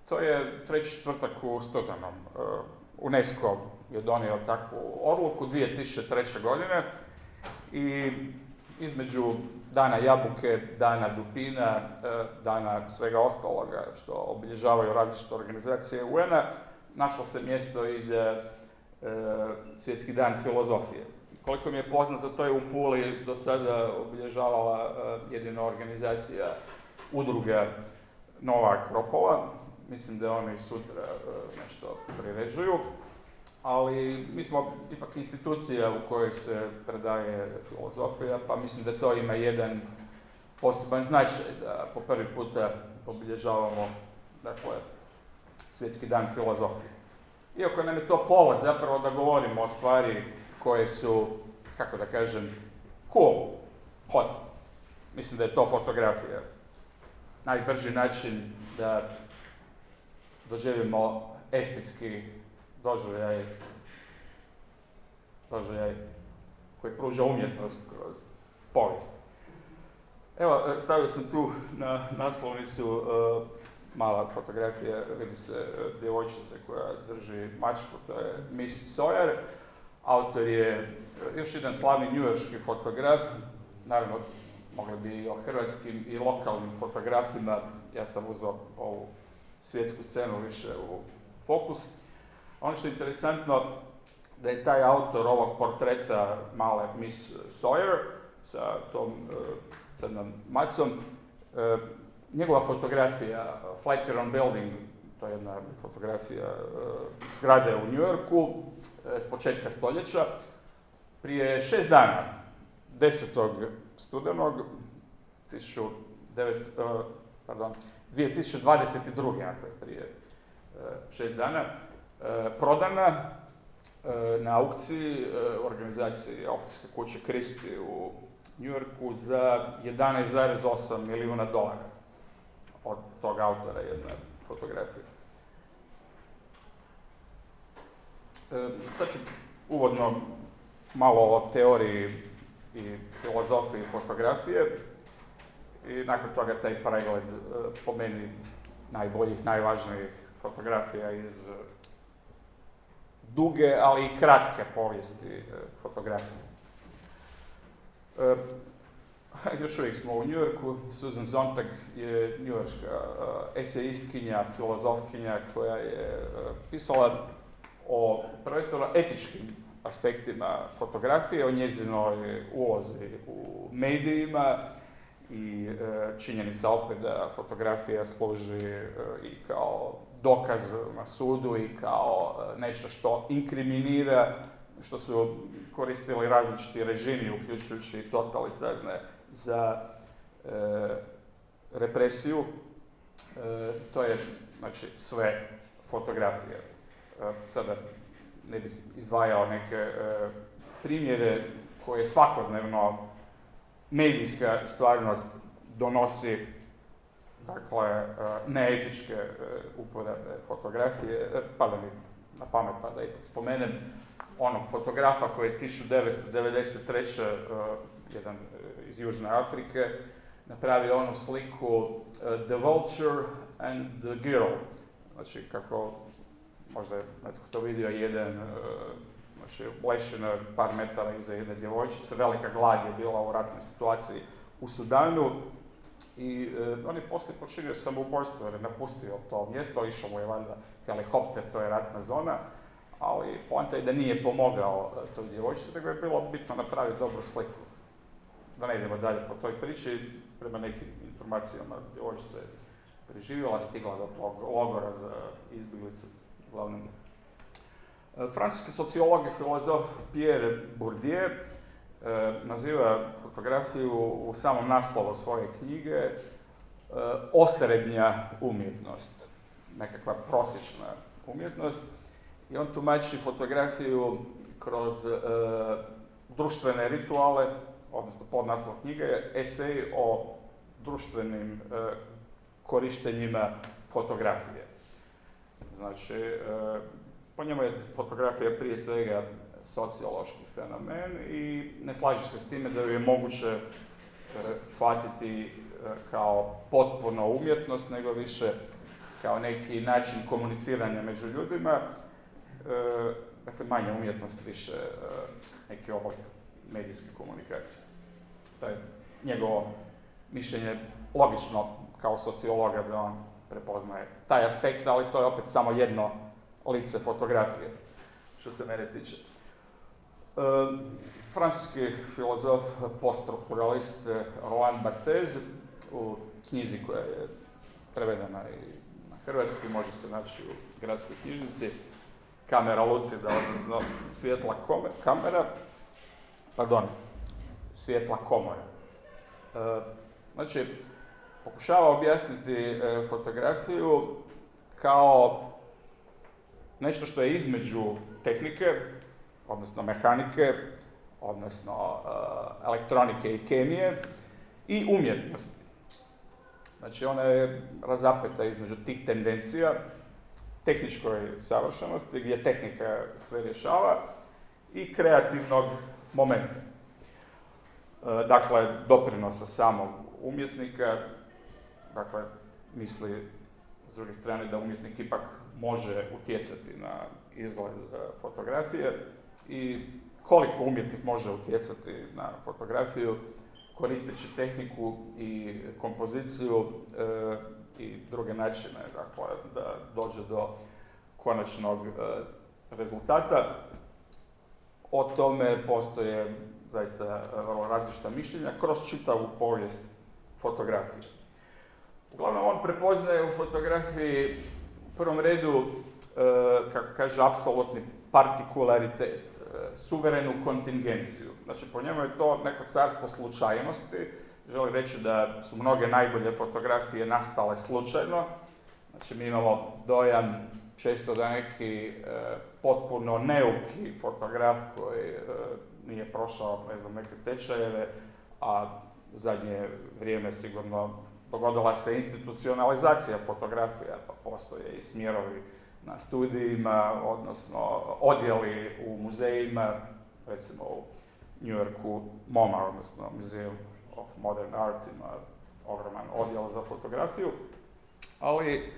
To je treći četvrtak u studenom. UNESCO je donio takvu odluku 2003. godine i između Dana jabuke, Dana dupina, Dana svega ostaloga što obilježavaju različite organizacije UN-a, našlo se mjesto i za Svjetski dan filozofije. Koliko mi je poznato, to je u Puli do sada obilježavala jedina organizacija udruga Nova Akropola. Mislim da oni sutra nešto priređuju, ali mi smo ipak institucija u kojoj se predaje filozofija, pa mislim da to ima jedan poseban značaj, da po prvi puta obilježavamo, dakle, Svjetski dan filozofije. Iako nam je to povod zapravo da govorimo o stvari koje su, kako da kažem, cool, hot. Mislim da je to fotografija. Najbrži način da doživimo estetski doživljaj koji pruža umjetnost kroz povijest. Evo, stavio sam tu na naslovnicu mala fotografija, vidi se djevojčice koja drži mačku, to je Miss Sawyer. Autor je još jedan slavni njujorški fotograf, naravno mogli bi i o hrvatskim i lokalnim fotografima, ja sam uzeo ovu svjetsku scenu više u fokus. Ono što je interesantno, da je taj autor ovog portreta male Miss Sawyer sa tom crnom macom, njegova fotografija Flatiron Building, to je jedna fotografija zgrade u New Yorku s početka stoljeća, prije 6 dana, 10. studenog 2022. ako je prije 6 dana, prodana na aukciji organizaciji aukcijske kuće Christie u New Yorku za $11,8 milijuna od tog autora jedne fotografije. Sad ću uvodno malo o teoriji i filozofiji fotografije i nakon toga taj pregled po meni najboljih, najvažnijih fotografija iz duge, ali i kratke povijesti fotografije. Još uvijek smo u New Yorku. Susan Sontag je njujorška esejistkinja, filozofkinja koja je pisala o prvenstveno etičkim aspektima fotografije, o njezinoj ulozi u medijima i činjenica opet da fotografija služi i kao dokaz na sudu i kao nešto što inkriminira, što su koristili različiti režimi, uključujući i totalitarne, za represiju. To je, znači, sve fotografija. Sada ne bih izdvajao neke primjere koje svakodnevno medijska stvarnost donosi, dakle, neetičke uporabe fotografije, pada mi na pamet pa da ipak spomenem onog fotografa koji je 1993. Jedan iz Južne Afrike napravio onu sliku The Vulture and the Girl. Znači, kako možda je netko to vidio, jedan lešina par metara iza jedne djevojčice, velika glad je bila u ratnoj situaciji u Sudanu i on je poslije počinio samoubojstvo jer je napustio to mjesto, išao mu je valjda helikopter, to je ratna zona, ali poanta je da nije pomogao toj djevojčici, nego je bilo bitno napraviti dobru sliku. Da ne idemo dalje po toj priči, prema nekim informacijama djevojčica je preživjela, stigla do tog logora za izbjeglice. Uglavnom, francuski sociolog i filozof Pierre Bourdieu naziva fotografiju u samom naslovu svoje knjige osrednja umjetnost, nekakva prosječna umjetnost, i on tumači fotografiju kroz društvene rituale, odnosno podnaslov knjige je esej o društvenim korištenjima fotografije. Znači, po njemu je fotografija prije svega sociološki fenomen i ne slaže se s time da ju je moguće shvatiti kao potpuno umjetnost, nego više kao neki način komuniciranja među ljudima, dakle manje umjetnost, više neki oblik medijske komunikacije. To je njegovo mišljenje, logično kao sociologa da on prepoznaje taj aspekt, ali to je opet samo jedno lice fotografije, što se mene tiče. Francuski filozof, poststrukturalist Roland Barthes u knjizi koja je prevedena i na hrvatski, može se naći u gradskoj knjižnici, Kamera lucida, odnosno svjetla komora. Znači, pokušava objasniti fotografiju kao nešto što je između tehnike, odnosno mehanike, odnosno elektronike i kemije i umjetnosti. Znači, ona je razapeta između tih tendencija, tehničkoj savršenosti, gdje tehnika sve rješava, i kreativnog momenta. Dakle, doprinosa samog umjetnika, dakle, misli s druge strane da umjetnik ipak može utjecati na izgled fotografije i koliko umjetnik može utjecati na fotografiju koristeći tehniku i kompoziciju i druge načine, dakle, da dođe do konačnog rezultata. O tome postoje zaista različita mišljenja kroz čitavu povijest fotografije. Uglavnom, on prepoznaje u fotografiji u prvom redu, kako kaže, apsolutni partikularitet, suverenu kontingenciju. Znači, po njemu je to neko carstvo slučajnosti. Želi reći da su mnoge najbolje fotografije nastale slučajno. Znači, mi imamo dojam često da neki potpuno neuki fotograf koji nije prošao, ne znam, neke tečajeve, a u zadnje vrijeme sigurno dogodila se institucionalizacija fotografija, pa postoje i smjerovi na studijima, odnosno odjeli u muzejima, recimo u New Yorku MoMA, odnosno Museum of Modern Art, ima ogroman odjel za fotografiju, ali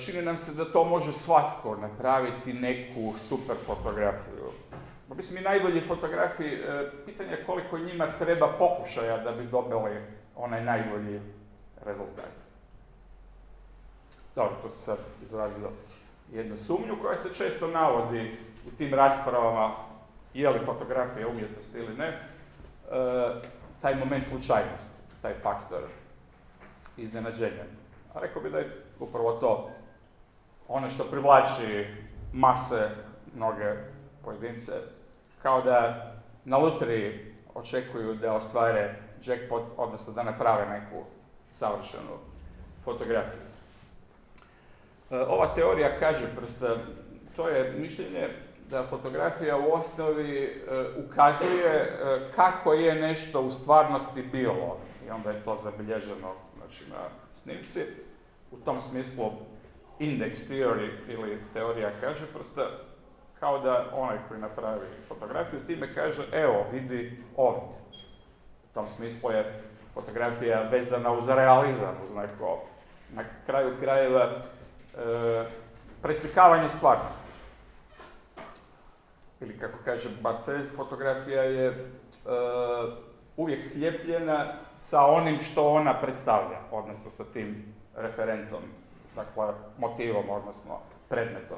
čini nam se da to može svatko napraviti neku super fotografiju. Mislim, i najbolji fotografi, pitanje je koliko njima treba pokušaja da bi dobili onaj najbolji rezultat. Dobro, to se sad izrazilo jednu sumnju koja se često navodi u tim raspravama, je li fotografija umjetnost ili ne, taj moment slučajnosti, taj faktor iznenađenja. A rekao bi da je upravo to ono što privlači mase, mnoge pojedince, kao da na lutriji očekuju da ostvare jackpot, odnosno da naprave neku savršenu fotografiju. Ova teorija kaže, prosto, to je mišljenje da fotografija u osnovi ukazuje kako je nešto u stvarnosti bilo, i onda je to zabilježeno, znači, na snimci. U tom smislu index theory ili teorija kaže prosto kao da onaj koji napravi fotografiju time kaže, evo, vidi ovdje. U tom smislu je fotografija vezana uz realizam, uz neko, na kraju krajeva, preslikavanje stvarnosti. Ili kako kaže Barthes, fotografija je uvijek slijepljena sa onim što ona predstavlja, odnosno sa tim referentom, dakle motivom, odnosno predmetom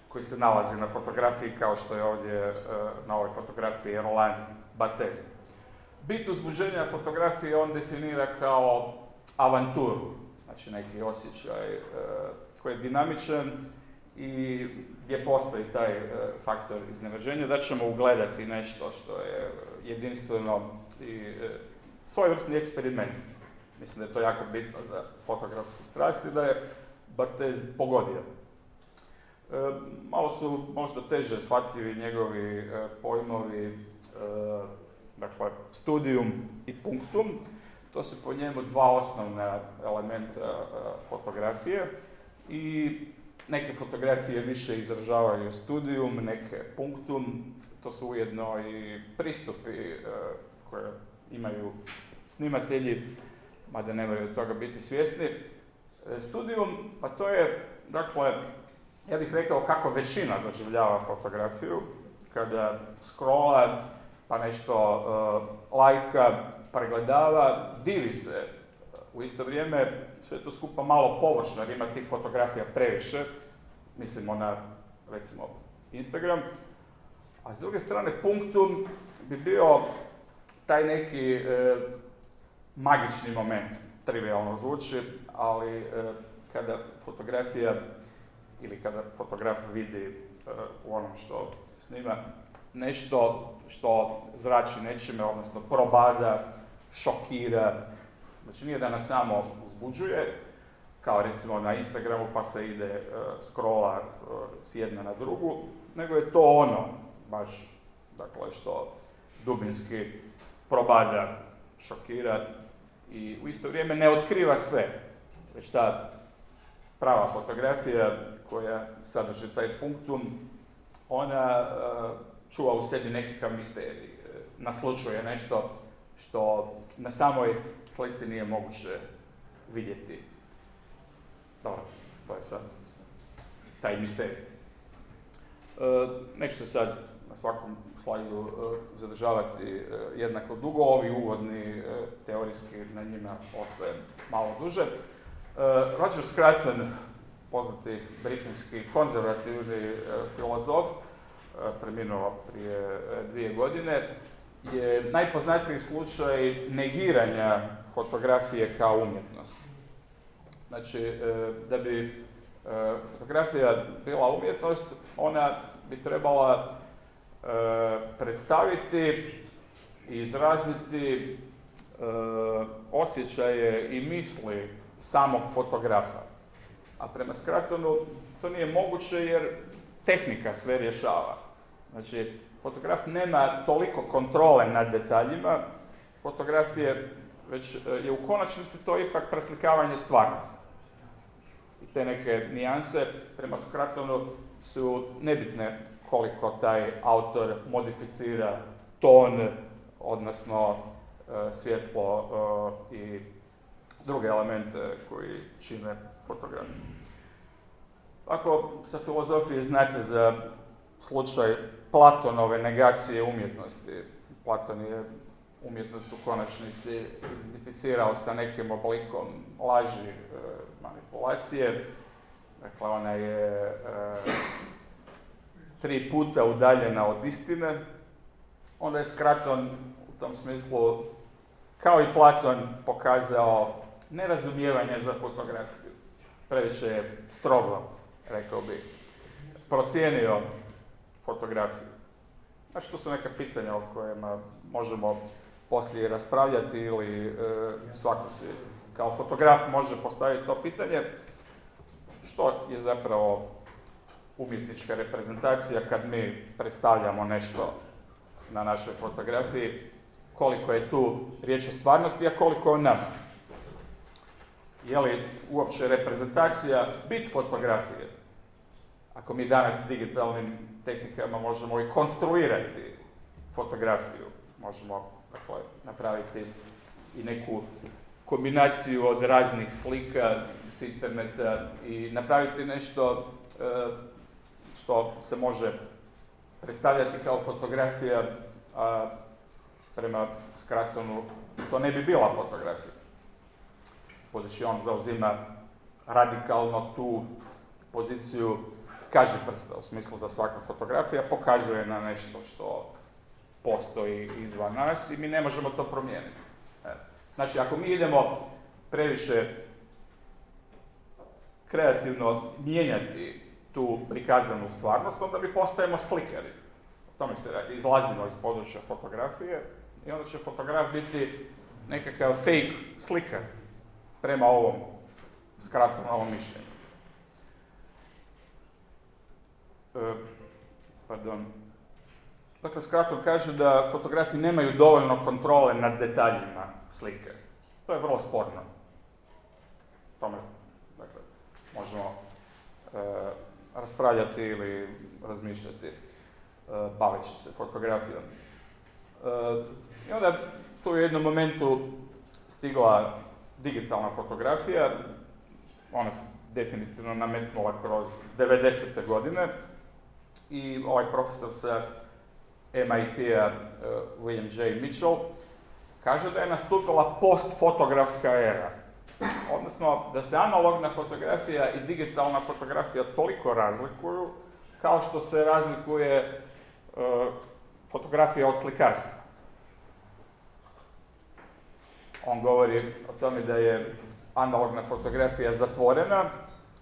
koji se nalazi na fotografiji, kao što je ovdje na ovoj fotografiji Roland Barthes. Bit uzbuđenja fotografije on definira kao avanturu, znači neki osjećaj koji je dinamičan i gdje postoji taj faktor iznenađenja, da ćemo ugledati nešto što je jedinstveno i svojevrsni eksperiment. Mislim da je to jako bitno za fotografsku strast i da je Barthes pogodio. Malo su možda teže shvatljivi njegovi pojmovi, dakle, studium i punktum. To su po njemu dva osnovna elementa fotografije i neke fotografije više izražavaju studium, neke punktum. To su ujedno i pristupi koje imaju snimatelji, mada ne moraju toga biti svjesni. Studium, pa to je, dakle, ja bih rekao kako većina doživljava fotografiju, kada scrolla, pa nešto lajka, pregledava, divi se. U isto vrijeme sve to skupa malo površno, jer ima tih fotografija previše, mislimo na, recimo, Instagram, a s druge strane punktum bi bio taj neki magični moment, trivialno zvuči, ali kada fotografija ili kada fotograf vidi u onom što snima nešto što zrači nečime, odnosno probada, šokira, znači nije da nas samo uzbuđuje, kao recimo na Instagramu pa se ide scrolla s jedne na drugu, nego je to ono, baš, dakle, što dubinski probada, šokira i u isto vrijeme ne otkriva sve, već ta prava fotografija koja sadrži taj punktum, ona čuva u sebi nekakav misterij, naslučuje nešto što na samoj slici nije moguće vidjeti. Dobro, to je sad taj misterij. Neću se sad na svakom slajdu zadržavati jednako dugo, ovi uvodni teorijski na njima ostaje malo duže. Roger Scruton, poznati britanski konzervativni filozof, preminuo prije 2 godine, je najpoznatiji slučaj negiranja fotografije kao umjetnost. Znači, da bi fotografija bila umjetnost, ona bi trebala predstaviti i izraziti osjećaje i misli samog fotografa. A prema Scrutonu to nije moguće jer tehnika sve rješava. Znači, fotograf nema toliko kontrole nad detaljima fotografije, već je u konačnici to ipak preslikavanje stvarnosti. I te neke nijanse prema Scrutonu su nebitne koliko taj autor modificira ton, odnosno svjetlo i druge elemente koji čine fotografiju. Ako sa filozofije znate za slučaj Platonove negacije umjetnosti, Platon je umjetnost u konačnici identificirao sa nekim oblikom laži, manipulacije. Dakle, ona je 3 puta udaljena od istine. Onda je Scruton u tom smislu, kao i Platon, pokazao nerazumijevanje za fotografiju. Previše je strogo, rekao bih, procijenio fotografiju. Znači, to su neka pitanja o kojima možemo poslije raspravljati ili svako si kao fotograf može postaviti to pitanje. Što je zapravo umjetnička reprezentacija kad mi predstavljamo nešto na našoj fotografiji, koliko je tu riječ o stvarnosti, a koliko o nama. Je li uopće reprezentacija bit fotografije? Ako mi danas digitalnim tehnikama možemo i konstruirati fotografiju, možemo, dakle, napraviti i neku kombinaciju od raznih slika s interneta i napraviti nešto što se može predstavljati kao fotografija, a prema Scrutonu to ne bi bila fotografija. Budući on zauzima radikalno tu poziciju kažiprsta, u smislu da svaka fotografija pokazuje na nešto što postoji izvan nas i mi ne možemo to promijeniti. Znači, ako mi idemo previše kreativno mijenjati tu prikazanu stvarnost, onda mi postajemo slikari. O tome se radi. Izlazimo iz područja fotografije i onda će fotograf biti nekakav fake slikar prema ovom Scrutonovom mišljenju. Dakle, Scruton kaže da fotografi nemaju dovoljno kontrole nad detaljima slike. To je vrlo sporno. Tome, dakle, možemo raspravljati ili razmišljati baveći se fotografijom. I onda tu u jednom momentu stigla digitalna fotografija, ona se definitivno nametnula kroz 90. godine i ovaj profesor sa MIT-a William J. Mitchell kaže da je nastupila postfotografska era. Odnosno, da se analogna fotografija i digitalna fotografija toliko razlikuju kao što se razlikuje fotografija od slikarstva. On govori o tome da je analogna fotografija zatvorena,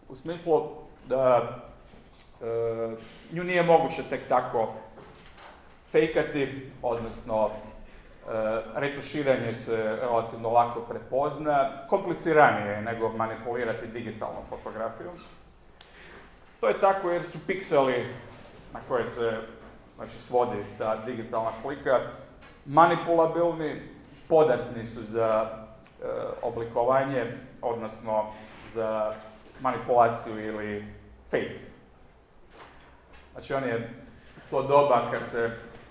u smislu da nju nije moguće tek tako fejkati, odnosno retuširanje se relativno lako prepozna, kompliciranije je nego manipulirati digitalnom fotografijom. To je tako jer su pikseli na koje se svodi ta digitalna slika manipulabilni, podatni su za oblikovanje, odnosno za manipulaciju ili fake. Znači on je to doba kad se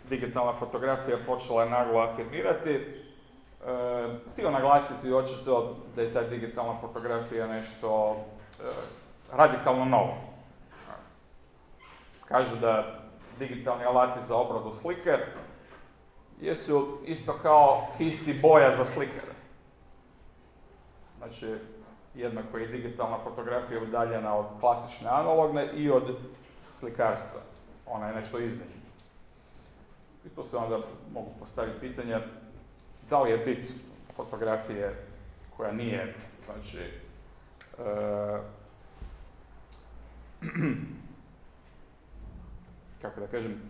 digitalna fotografija počela naglo afirmirati, htio naglasiti očito da je ta digitalna fotografija nešto radikalno novo. Kažu da digitalni alati za obradu slike jesu isto kao kisti boja za slikare. Znači, jednako je digitalna fotografija udaljena od klasične analogne i od slikarstva. Ona je nešto između. I tu se onda mogu postaviti pitanja da li je bit fotografije koja nije, znači, kako da kažem,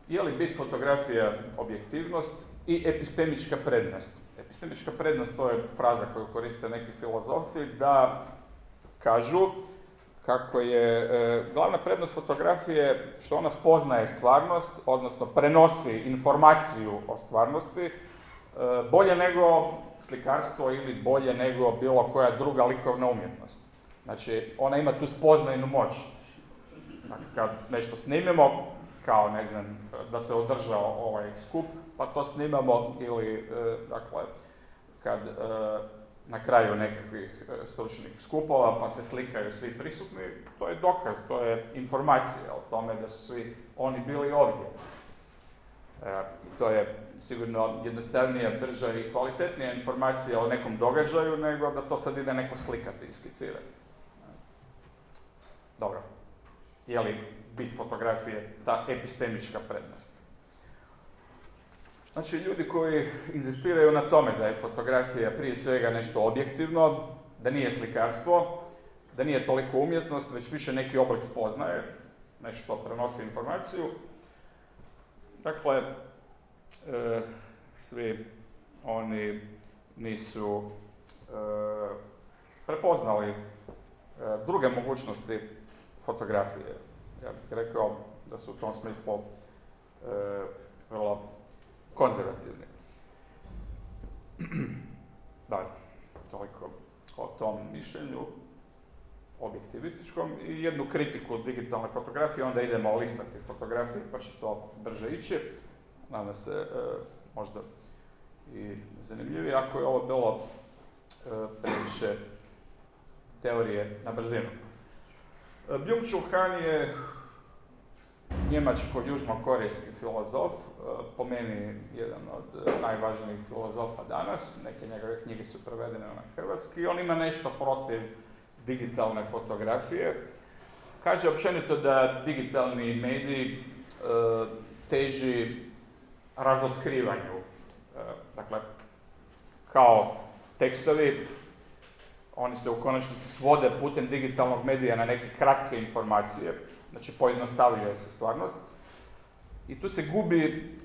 je li bit fotografija objektivnost i epistemička prednost. Epistemička prednost, to je fraza koju koriste neki filozofi, da kažu kako je glavna prednost fotografije što ona spoznaje stvarnost, odnosno prenosi informaciju o stvarnosti, bolje nego slikarstvo ili bolje nego bilo koja druga likovna umjetnost. Znači, ona ima tu spoznajnu moć. Dakle, kad nešto snimimo, kao, ne znam, da se održao ovaj skup, pa to snimamo ili, dakle, kad na kraju nekakvih stručnih skupova, pa se slikaju svi prisutni, to je dokaz, to je informacija o tome da su svi oni bili ovdje. To je sigurno jednostavnija, brža i kvalitetnija informacija o nekom događaju, nego da to sad ide neko slikati i skicirati. Dobro. Je li bit fotografije ta epistemička prednost? Znači, ljudi koji inzistiraju na tome da je fotografija prije svega nešto objektivno, da nije slikarstvo, da nije toliko umjetnost, već više neki oblik spoznaje, nešto prenosi informaciju. Dakle, svi oni nisu prepoznali druge mogućnosti fotografije. Ja bih rekao da su u tom smislu vrlo konzervativni. Da, toliko o tom mišljenju objektivističkom i jednu kritiku digitalne fotografije, onda idemo listati fotografije pa će to brže ići. Nadam se možda i zanimljivije, ako je ovo bilo previše teorije na brzinu. Byung-Chul Han je njemačko-južnokorejski filozof, po meni jedan od najvažnijih filozofa danas, neke njegove knjige su prevedene na hrvatski i on ima nešto protiv digitalne fotografije. Kaže općenito da digitalni mediji teži razotkrivanju. Dakle, kao tekstovi, oni se u konačnici svode putem digitalnog medija na neke kratke informacije, znači pojednostavljuje se stvarnost. I tu se gubi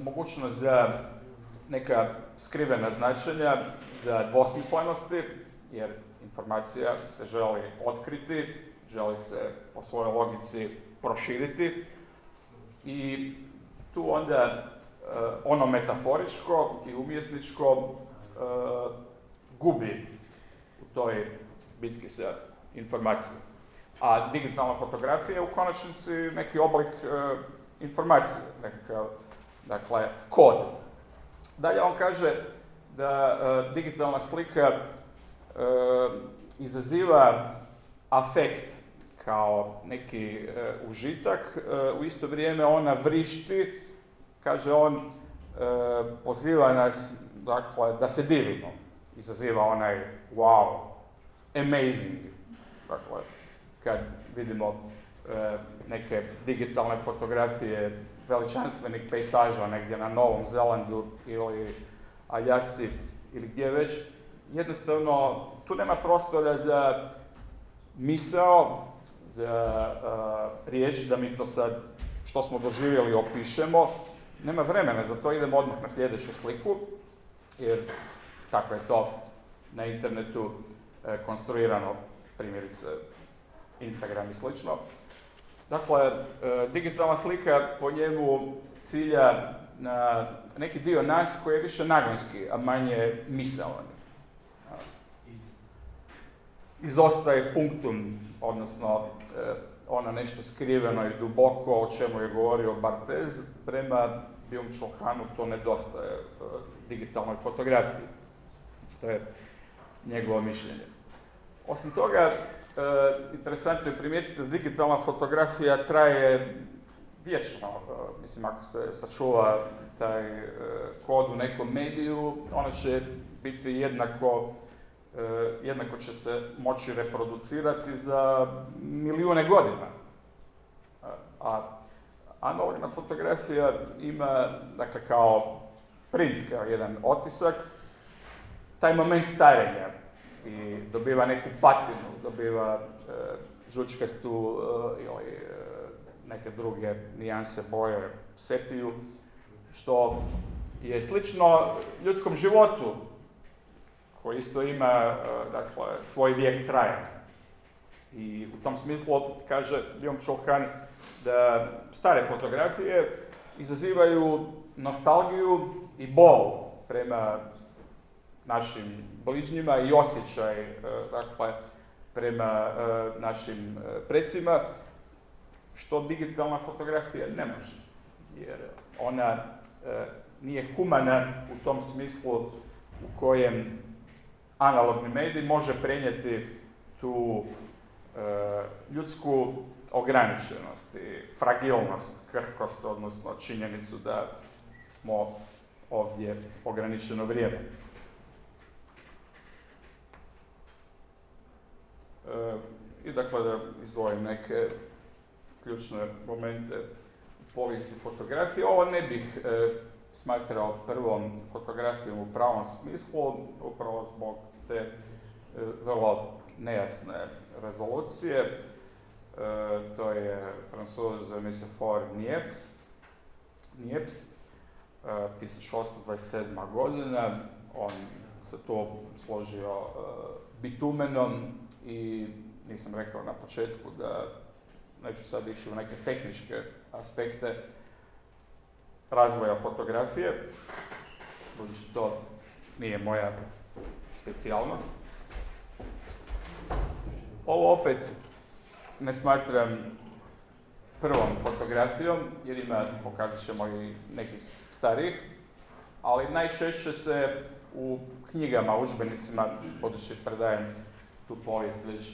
mogućnost za neka skrivena značenja, za dvosmislenosti, jer informacija se želi otkriti, želi se po svojoj logici proširiti i tu onda ono metaforičko i umjetničko gubi u toj bitki sa informacijom. A digitalna fotografija je u konačnici neki oblik informacije, nekakav, dakle, kod. Dalje on kaže da digitalna slika izaziva afekt kao neki užitak, u isto vrijeme ona vrišti, kaže on, poziva nas, dakle, da se divimo. Izaziva onaj wow, amazing, dakle, kad vidimo neke digitalne fotografije veličanstvenih pejsaža negdje na Novom Zelandu ili Aljasci ili gdje već, jednostavno tu nema prostora za misao, za riječ, da mi to sad što smo doživjeli opišemo. Nema vremena za to, idemo odmah na sljedeću sliku, jer tako je to na internetu konstruirano, primjerice Instagram i slično. Dakle, digitalna slika po njemu cilja na neki dio nas koji je više nagonski, a manje misalan. Izostaje punktum, odnosno ono nešto skriveno i duboko, o čemu je govorio Barthez, prema Byung-Chul Hanu to nedostaje digitalnoj fotografiji. To je njegovo mišljenje. Osim toga, interesantno je primijetiti da digitalna fotografija traje vječno. Mislim, ako se sačuva taj kod u nekom mediju, ona će biti jednako će se moći reproducirati za milijune godina. A analogna fotografija ima, dakle, kao print, kao jedan otisak, taj moment starenja i dobiva neku patinu, dobiva žučkastu ili neke druge nijanse boje, sepiju, što je slično ljudskom životu, koji isto ima, dakle, svoj vijek trajanja. I u tom smislu kaže Byung-Chul Han da stare fotografije izazivaju nostalgiju i bol prema našim bližnjima i osjećaj, dakle, prema našim precima, što digitalna fotografija ne može, jer ona nije humana u tom smislu u kojem analogni medij može prenijeti tu ljudsku ograničenost i fragilnost, krhkost, odnosno činjenicu da smo ovdje ograničeno vrijeme. I dakle da izdvojim neke ključne momente u povijesti fotografije. Ovo ne bih smatrao prvom fotografijom u pravom smislu, upravo zbog te vrlo nejasne rezolucije. To je Francuz Nicéphore Niepce, 1827. godina. On se to složio bitumenom i nisam rekao na početku da neću sad ići u neke tehničke aspekte razvoja fotografije, budući to nije moja specijalnost. Ovo opet ne smatram prvom fotografijom, jer ima, pokazat ćemo i nekih starijih, ali najčešće se u knjigama, udžbenicima, budući predajem tu povijest već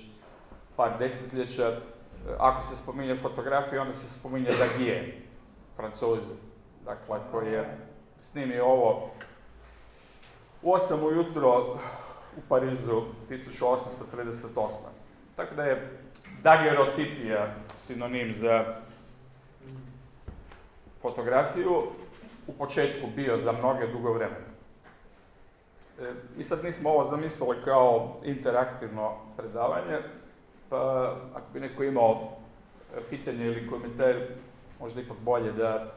par desetljeća, ako se spominje fotografija, onda se spominje Daguerre, Francuz, dakle, koji je snimio ovo u 8 ujutro u Parizu 1838. Tako da je daguerreotipija sinonim za fotografiju u početku bio za mnoge dugo vremena. I sad nismo ovo zamislili kao interaktivno predavanje, pa ako bi netko imao pitanje ili komentar, možda ipak bolje da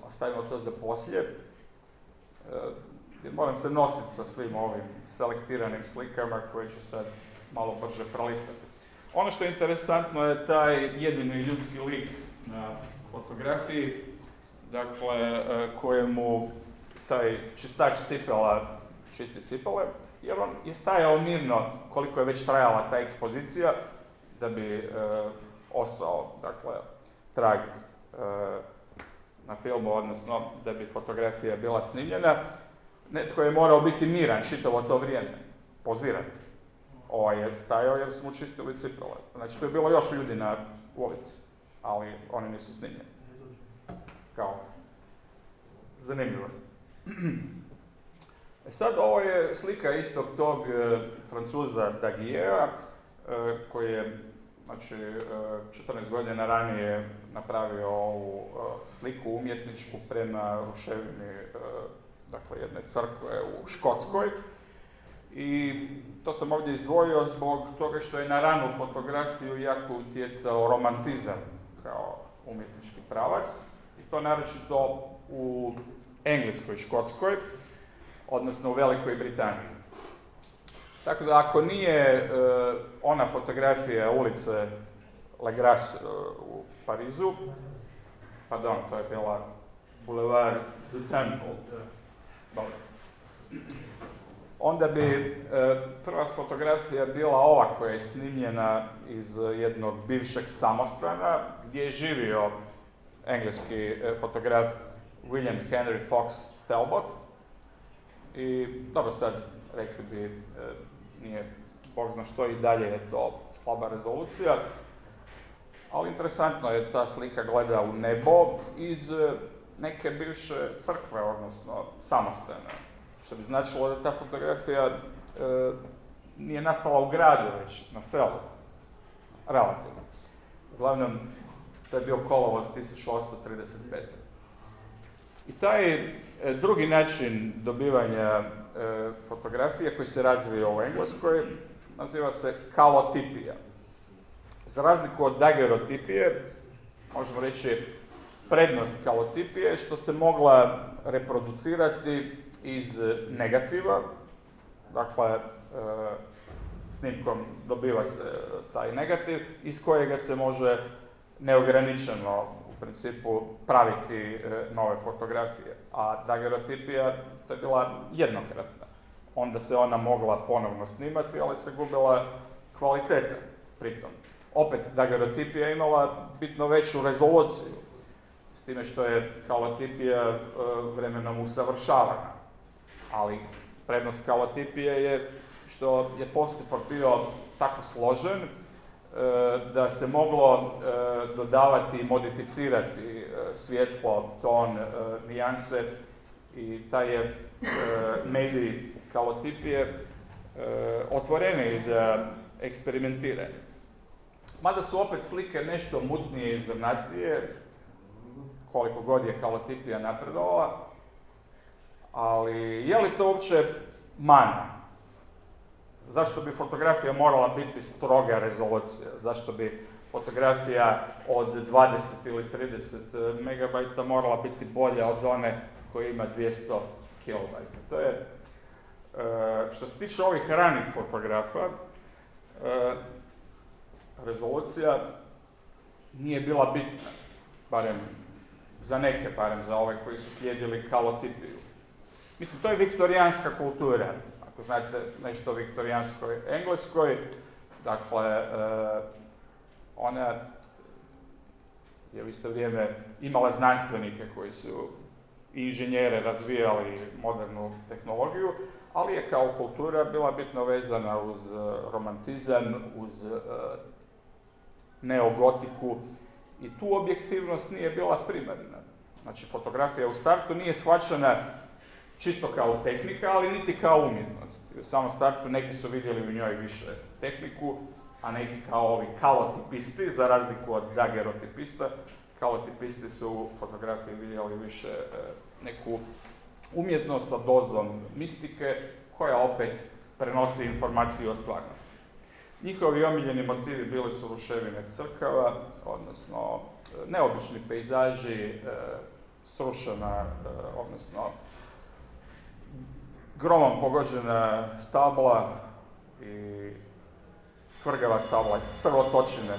ostavimo to za poslije, jer moram se nositi sa svim ovim selektiranim slikama koje ću sad malo brže prolistati. Ono što je interesantno je taj jedini ljudski lik na fotografiji, dakle, kojemu taj čistač cipela čisti cipele, jer on je stajao mirno koliko je već trajala ta ekspozicija, da bi ostao, dakle, trag na filmu, odnosno da bi fotografija bila snimljena. Netko je morao biti miran čitavo to vrijeme, pozirati. ovaj je stajao jer su mu čistili cipele. Znači, to je bilo još ljudi na ulici, ali oni nisu snimljeni. Kao zanimljivost. Sad, ovo je slika istog tog Francuza Daguerrea, koji je, znači, 14 godina ranije napravio ovu sliku umjetničku prema ruševini, dakle, jedne crkve u Škotskoj. I to sam ovdje izdvojio zbog toga što je na ranu fotografiju jako utjecao romantizam kao umjetnički pravac. I to naročito u Engleskoj, Škotskoj, odnosno u Velikoj Britaniji. Tako da ako nije ona fotografija ulice Le Gras u Parizu, pardon, to je bila Boulevard du Temple, onda bi prva fotografija bila ova koja je snimljena iz jednog bivšeg samostana gdje je živio engleski fotograf William Henry Fox Talbot. I dobro, sad rekli bi, nije bog zna što, i dalje je to slaba rezolucija, ali interesantno je ta slika gleda u nebo iz neke bivše crkve, odnosno samostana. Što bi značilo da ta fotografija nije nastala u gradu, već na selu. Relativno. Uglavnom, to je bio kolovoz 1835. I taj drugi način dobivanja fotografije koji se razvio u Engleskoj naziva se kalotipija. Za razliku od dagerotipije, možemo reći prednost kalotipije je što se mogla reproducirati iz negativa, dakle, snimkom dobiva se taj negativ iz kojega se može neograničeno u principu praviti nove fotografije, a dagerotipija to je bila jednokratna. Onda se ona mogla ponovno snimati, ali se gubila kvaliteta pritom. Opet, dagerotipija je imala bitno veću rezoluciju, s time što je kalotipija vremenom usavršavana. Ali prednost kalotipije je što je postupak bio tako složen da se moglo dodavati i modificirati svjetlo, ton, nijanse, i taj je medij kalotipije otvoreniji za eksperimentiranje. Mada su opet slike nešto mutnije i zrnatije, koliko god je kalotipija napredovala, ali je li to uopće mana? Zašto bi fotografija morala biti stroga rezolucija? Zašto bi fotografija od 20 ili 30 megabajta morala biti bolja od one koja ima 200 kilobajta? To je, što se tiče ovih ranih fotografa, rezolucija nije bila bitna, barem za neke, barem za ove koji su slijedili kalotipiju. Mislim, to je viktorijanska kultura. Ako znate nešto o viktorijanskoj Engleskoj, dakle, ona je u isto vrijeme imala znanstvenike koji su inženjere razvijali modernu tehnologiju, ali je kao kultura bila bitno vezana uz romantizam, uz neogotiku, i tu objektivnost nije bila primarna. Znači, fotografija u startu nije shvaćena čisto kao tehnika, ali niti kao umjetnost. U samom startu neki su vidjeli u njoj više tehniku, a neki kao ovi kalotipisti, za razliku od dagerotipista. Kalotipisti su u fotografiji vidjeli više neku umjetnost sa dozom mistike, koja opet prenosi informaciju o stvarnosti. Njihovi omiljeni motivi bili su ruševine crkava, odnosno neobični pejzaži, srušena, odnosno gromom pogođena stabla i kvrgava stabla, crvotočine.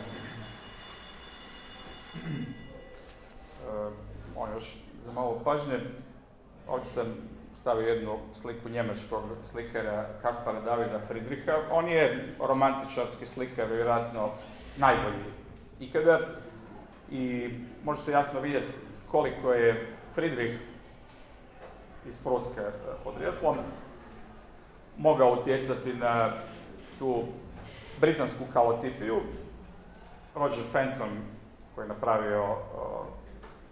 Još za malo pažnje, ovdje sam stavio jednu sliku njemačkog slikara Kaspara Davida Friedricha. On je romantičarski slikar, vjerojatno najbolji ikada, i može se jasno vidjeti koliko je Friedrich iz Pruske podrijetlom mogao utjecati na tu britansku kalotipiju. Roger Fenton, koji je napravio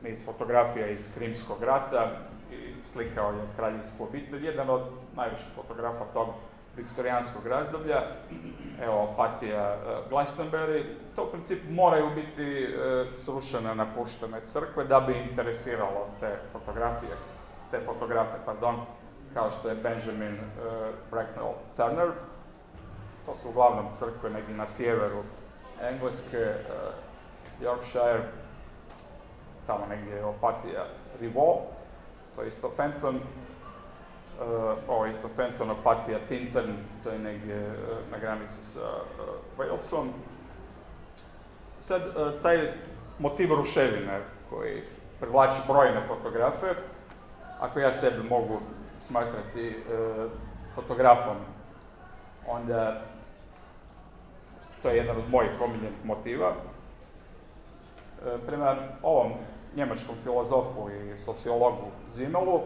niz fotografija iz Krimskog rata i slikao je kraljevsku obitelj, jedan od najviših fotografa tog viktorijanskog razdoblja. Evo, Opatija Glastonbury. To u principu moraju biti srušene, napuštene crkve da bi interesiralo te fotografe, kao što je Benjamin Bracknell Turner. To su uglavnom crkve negdje na sjeveru Engleske, Yorkshire, tamo negdje je Opatija Rivaux, to je isto Fenton. Ovo je isto Fenton, Opatija Tintern, to je negdje na granici sa Walesom. Sad, taj motiv ruševine koji privlači brojne fotografe, ako ja sebe mogu smatrati fotografom, onda to je jedan od mojih omiljenih motiva. Prema ovom njemačkom filozofu i sociologu Zimmelu,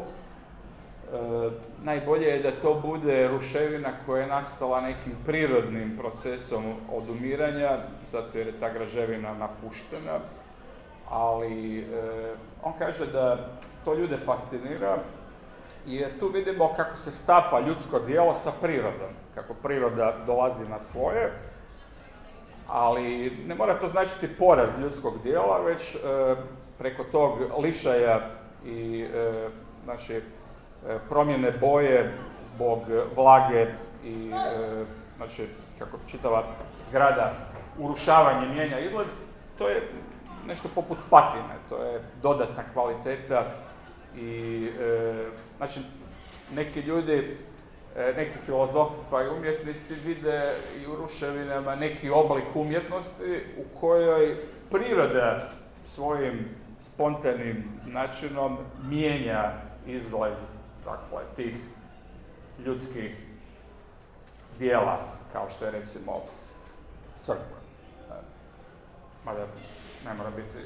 najbolje je da to bude ruševina koja je nastala nekim prirodnim procesom odumiranja, zato jer je ta građevina napuštena, ali on kaže da to ljude fascinira, jer tu vidimo kako se stapa ljudsko djelo sa prirodom, kako priroda dolazi na svoje, ali ne mora to značiti poraz ljudskog djela, već preko tog lišaja i promjene boje zbog vlage i kako čitava zgrada urušavanje mijenja izgled, to je nešto poput patine, to je dodatna kvaliteta i neki ljudi, neki filozofi pa i umjetnici vide i u ruševinama neki oblik umjetnosti u kojoj priroda svojim spontanim načinom mijenja izgled tih ljudskih dijela, kao što je recimo crkva. Mada ne mora biti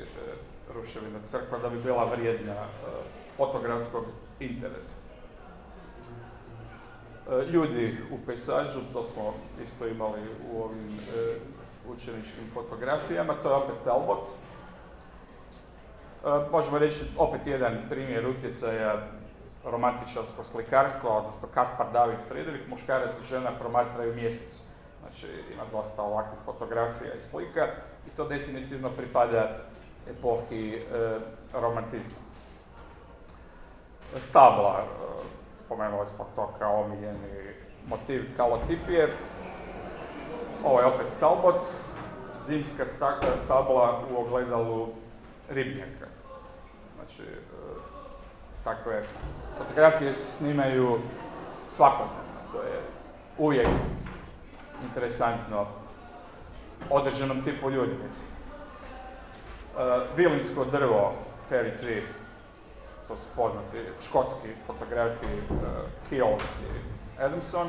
ruševina crkva da bi bila vrijedna fotografskog interesa. Ljudi u pejsažu, to smo isto imali u ovim učeničkim fotografijama, to je opet Talbot. Možemo reći opet jedan primjer utjecaja romantičarskog slikarstva, odnosno Caspar David Friedrich, muškarac i žena promatraju mjesec. Znači, ima dosta ovakvih fotografija i slika i to definitivno pripada epohi romantizma. Stabla, spomenuli smo to kao omiljeni motiv kalotipije. Ovo je opet Talbot, zimska stabla u ogledalu ribnjaka. Znači, takve fotografije se snimaju svakodnevno, to je uvijek interesantno određenom tipu ljudi. Vilinsko drvo, fairy tree, to su poznati škotski fotografi Hill i Adamson,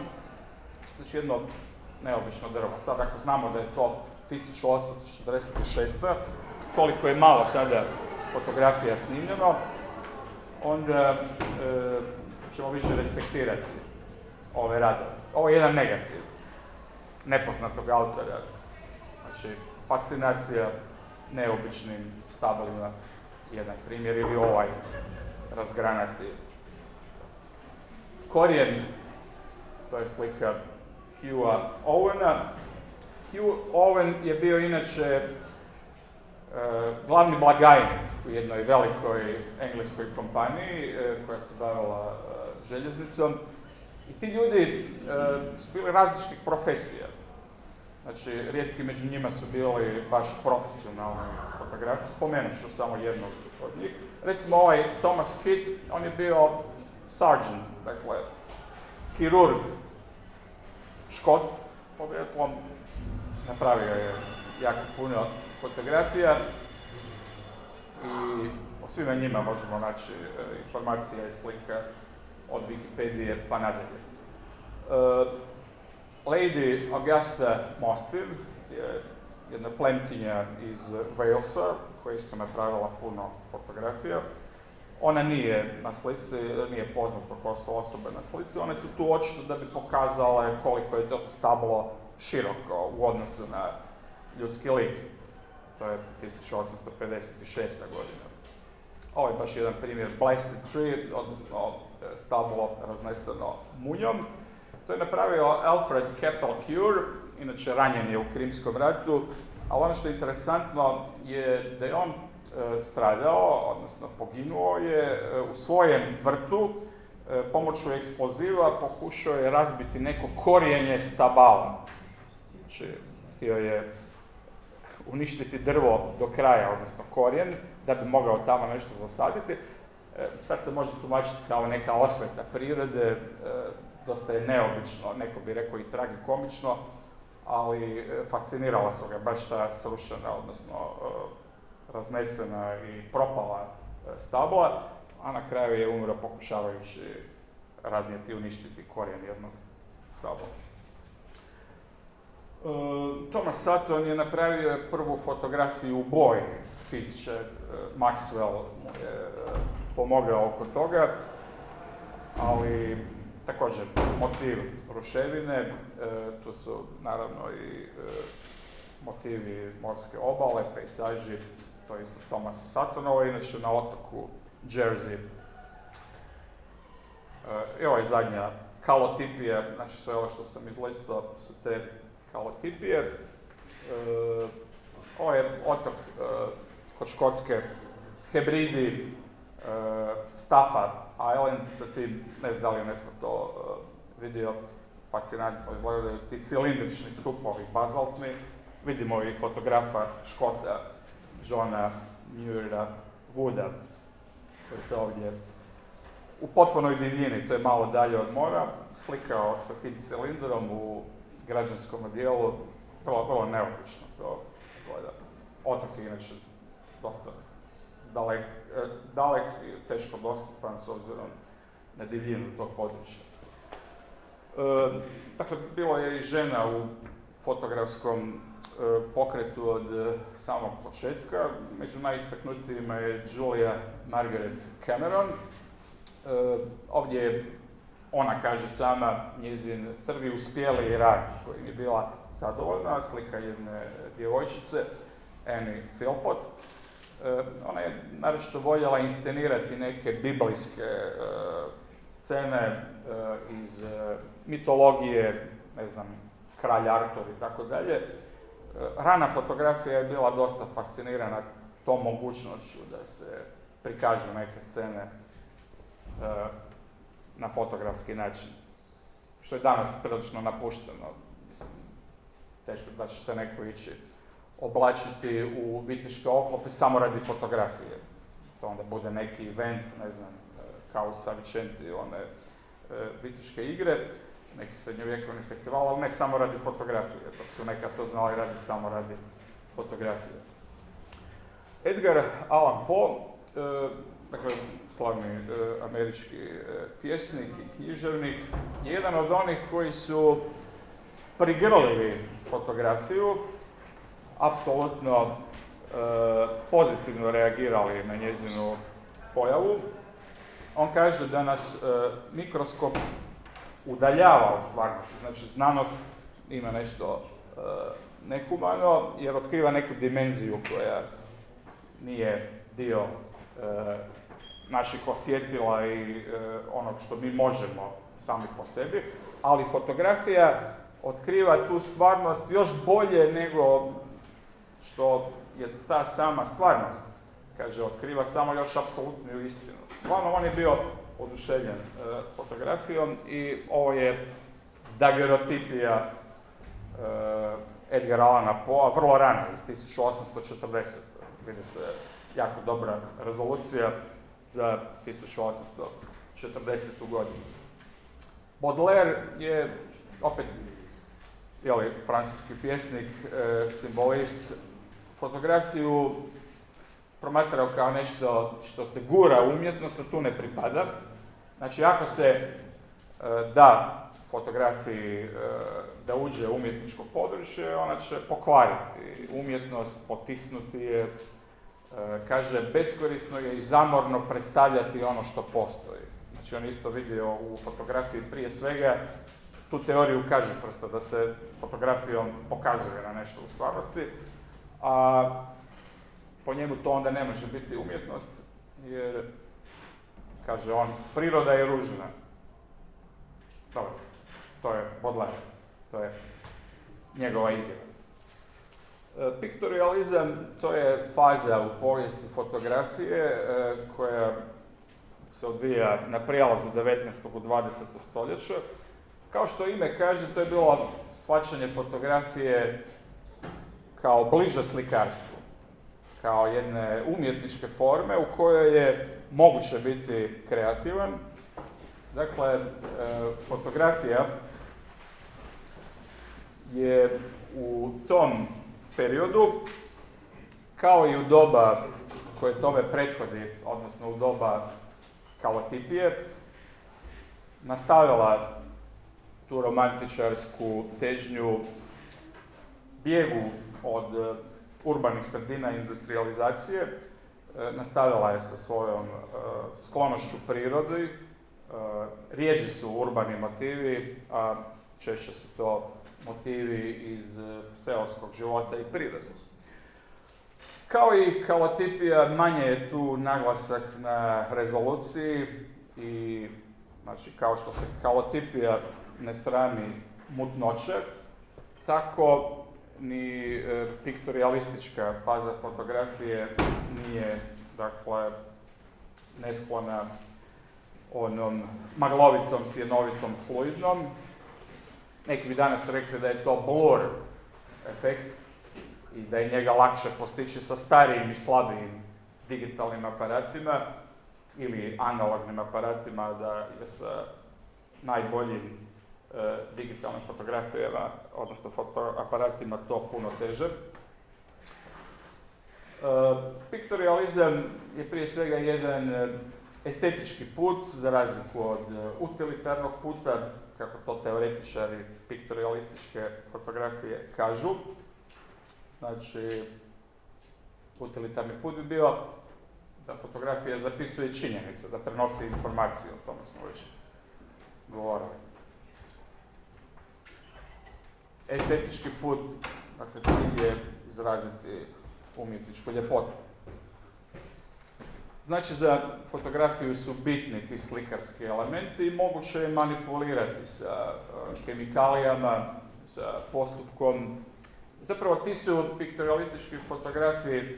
znači jedno neobično drvo. Sad ako znamo da je to 1846. koliko je malo tada fotografija snimljeno, onda ćemo više respektirati ove radove. Ovo je jedan negativ nepoznatog autora, znači fascinacija neobičnim stablima, jedan primjer, ili ovaj razgranati korijen, to je slika Hugha Owena. Hugh Owen je bio inače glavni blagajnik u jednoj velikoj engleskoj kompaniji koja se bavila željeznicom. I ti ljudi su bili različitih profesija. Znači, rijetki među njima su bili baš profesionalni fotografi. Spomenut ću samo jednog od njih. Recimo ovaj Thomas Kitt, on je bio sergeant, dakle, kirurg, Škot, podrijetlom, napravio je jako puno fotografija i o svima njima možemo naći informacije i slika od Wikipedije pa nadalje. Lady Augusta Mostyn je jedna plemkinja iz Walesa koja isto napravila puno fotografija. Ona nije na slici, nije poznata ko su osobe na slici, one su tu očito da bi pokazale koliko je to stablo široko u odnosu na ljudski lik. To je 1856. godina. Ovo je baš jedan primjer blasted tree, odnosno stablo razneseno munjom. To je napravio Alfred Keppel Cure, inače ranjen je u Krimskom ratu, ali ono što je interesantno je da je on stradao, odnosno poginuo je u svojem vrtu, pomoću eksploziva pokušao je razbiti neko korijenje stabala. Znači, htio je uništiti drvo do kraja, odnosno korijen, da bi mogao tamo nešto zasaditi. Sad se može tumačiti kao neka osveta prirode, dosta je neobično, neko bi rekao i tragikomično, ali fascinirala su ga baš ta srušena, odnosno raznesena i propala stabla, a na kraju je umro pokušavajući raznijeti i uništiti korijen jednog stabla. Thomas Sutton je napravio prvu fotografiju u boji. Fizičar Maxwell mu je pomogao oko toga, ali također motiv ruševine, tu su naravno i motivi morske obale, pejsaži, to je isto Thomas Suttonovo, inače na otoku Jersey. I ovo je zadnja kalotipija, znači sve ovo što sam izlistao su te kalotipije. Ovo je otok kod Škotske, Hebridi, Stafford Island, sa tim, ne znam da li je netko to vidio, fascinantno izgledaju ti cilindrični stupovi bazaltni. Vidimo i fotografa Škota, Johna Muira Wooda, koji se ovdje u potpunoj divljini, to je malo dalje od mora, slikao sa tim cilindrom u građanskom odijelu. Vrlo neobično to izgleda. Otok je inače dosta dalek i teško dostupan s obzirom na divljinu tog područja. Dakle, bilo je i žena u fotografskom pokretu od samog početka. Među najistaknutijima je Julia Margaret Cameron. Ovdje je, ona kaže sama, njezin prvi uspjeli rad kojim je bila zadovoljna, slika jedne djevojčice, Annie Philpott. Ona je naročito voljela inscenirati neke biblijske scene iz mitologije, ne znam, kralj Artur i tako dalje. Rana fotografija je bila dosta fascinirana tom mogućnošću da se prikažu neke scene na fotografski način, što je danas prilično napušteno. Mislim, teško da će se neko ići oblačiti u viteške oklope samo radi fotografije. To onda bude neki event, ne znam, kao u Savicenti, one viteške igre, neki srednjovjekovni festival, ali ne samo radi fotografije, dok su nekad to znali radi samo radi fotografije. Edgar Allan Poe, dakle, slavni američki pjesnik i književnik, je jedan od onih koji su prigrlili fotografiju, apsolutno pozitivno reagirali na njezinu pojavu. On kaže da nas mikroskop udaljava od stvarnosti, znači znanost ima nešto nehumano jer otkriva neku dimenziju koja nije dio naših osjetila i onog što mi možemo sami po sebi, ali fotografija otkriva tu stvarnost još bolje nego što je ta sama stvarnost. Kaže, otkriva samo još apsolutniju istinu. Uglavnom, on je bio oduševljen fotografijom i ovo je dagerotipija Edgara Allana Poea, vrlo rano, iz 1840. Vidi se jako dobra rezolucija za 1840. godinu. Baudelaire je opet francuski pjesnik, simbolist, fotografiju promatrao kao nešto što se gura u umjetnost, a tu ne pripada. Znači, ako se da fotografiji da uđe u umjetničko područje, ona će pokvariti umjetnost, potisnuti je. Kaže, beskorisno je i zamorno predstavljati ono što postoji. Znači, on isto vidio u fotografiji prije svega tu teoriju kaže prsta, da se fotografijom pokazuje na nešto u stvarnosti, a po njemu to onda ne može biti umjetnost, jer, kaže on, priroda je ružna. Dobro, to je Baudelaire, to je njegova izjava. Piktorializam, to je faza u povijesti fotografije koja se odvija na prijelazu 19. u 20. stoljeća. Kao što ime kaže, to je bilo shvaćanje fotografije kao bliže slikarstvu, kao jedne umjetničke forme u kojoj je moguće biti kreativan. Dakle, fotografija je u tom periodu, kao i u doba koje tome prethodi, odnosno u doba kalotipije, nastavila tu romantičarsku težnju bijegu od urbanih sredina i industrializacije, nastavila je sa svojom sklonošću prirodi, rijeđi su urbani motivi, a češće su to motivi iz seoskog života i prirode. Kao i kalotipija, manje je tu naglasak na rezoluciji i, znači, kao što se kalotipija ne srami mutnoće, tako ni piktorialistička faza fotografije nije, dakle, nesklona onom maglovitom, sjenovitom, fluidnom. Neki bi danas rekli da je to blur efekt i da je njega lakše postići sa starijim i slabijim digitalnim aparatima ili analognim aparatima, da je sa najboljim digitalnim fotografijama, odnosno fotoaparatima, to puno teže. Piktorializam je prije svega jedan estetički put, za razliku od utilitarnog puta, kako to teoretičari piktorialističke fotografije kažu. Znači, utilitarni put bi bio da fotografija zapisuje činjenice, da prenosi informaciju, o tome smo već govorili. Estetički put, dakle, cilj je izraziti umjetničku ljepotu. Znači, za fotografiju su bitni ti slikarski elementi i moguće je manipulirati sa kemikalijama, sa postupkom. Zapravo, ti su piktorialistički fotografiji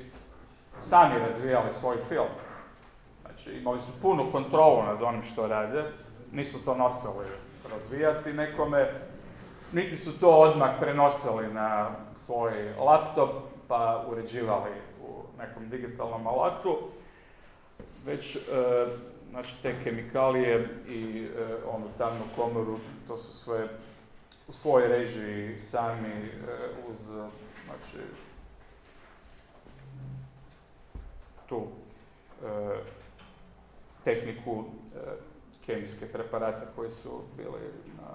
sami razvijali svoj film. Znači, imali su punu kontrolu nad onim što rade, nisu to nosili razvijati nekome, niti su to odmah prenosili na svoj laptop pa uređivali u nekom digitalnom alatu, već znači, te kemikalije i onu tamnu komoru, to su sve u svojoj režiji sami uz, znači, tu tehniku kemijske preparate koji su bili na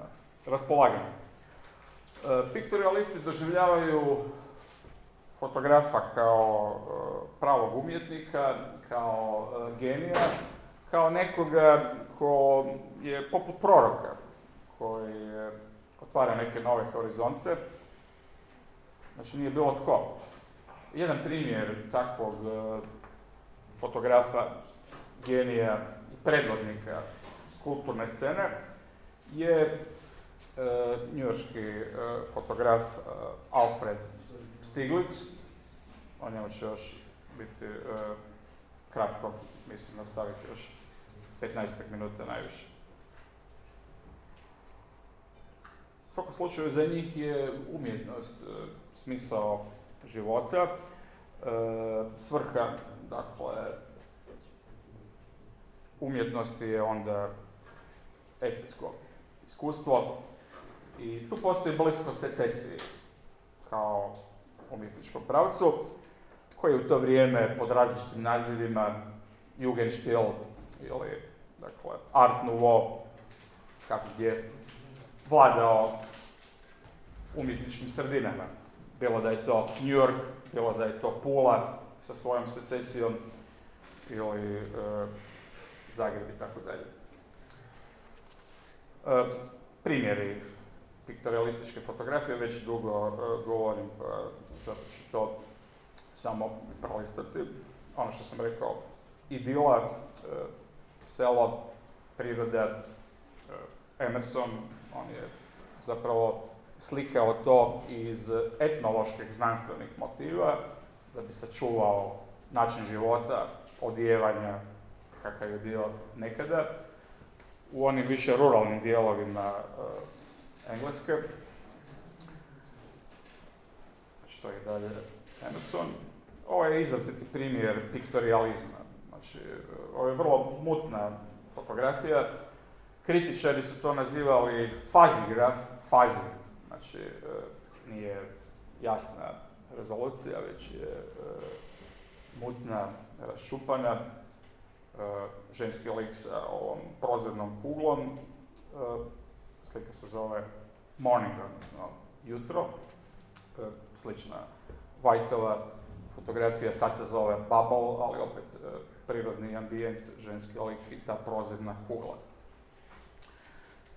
raspolaganju. Piktorialisti doživljavaju fotografa kao pravog umjetnika, kao genija, kao nekoga ko je poput proroka, koji otvara neke nove horizonte. Znači, nije bilo tko. Jedan primjer takvog fotografa, genija i predvodnika kulturne scene je njujorški fotograf Alfred Stieglitz. O njemu će još biti kratko, mislim, nastaviti još 15 minuta najviše. U svakom slučaju, za njih je umjetnost smisao života, svrha, dakle, umjetnosti je onda estetsko iskustvo i tu postoji blisko secesiji kao umjetničkom pravcu, koji u to vrijeme pod različitim nazivima Jugendstil ili, dakle, Art Nouveau, kako je vladao umjetničkim sredinama. Bilo da je to New York, bilo da je to Pula sa svojom secesijom ili Zagreb i tako dalje. Primjeri piktorialističke fotografije, već dugo govorim, zato ću to samo prolistati. Ono što sam rekao, idila, selo, priroda, Emerson, on je zapravo slikao to iz etnoloških znanstvenih motiva, da bi sačuvao način života, odijevanja, kakav je bio nekada, u onim više ruralnim dijelovima Engleske. Što je dalje Emerson? Ovo je izraziti primjer piktorializma. Znači, ovo je vrlo mutna fotografija. Kritičari su to nazivali fazigraf, fazi. Znači, nije jasna rezolucija, već je mutna, raščupana. Ženski lik sa ovom prozirnom kuglom. Slika se zove Morning, odnosno jutro. Slična Whiteova fotografija, sad se zove Bubble, ali opet prirodni ambijent, ženski lik i ta prozirna kugla.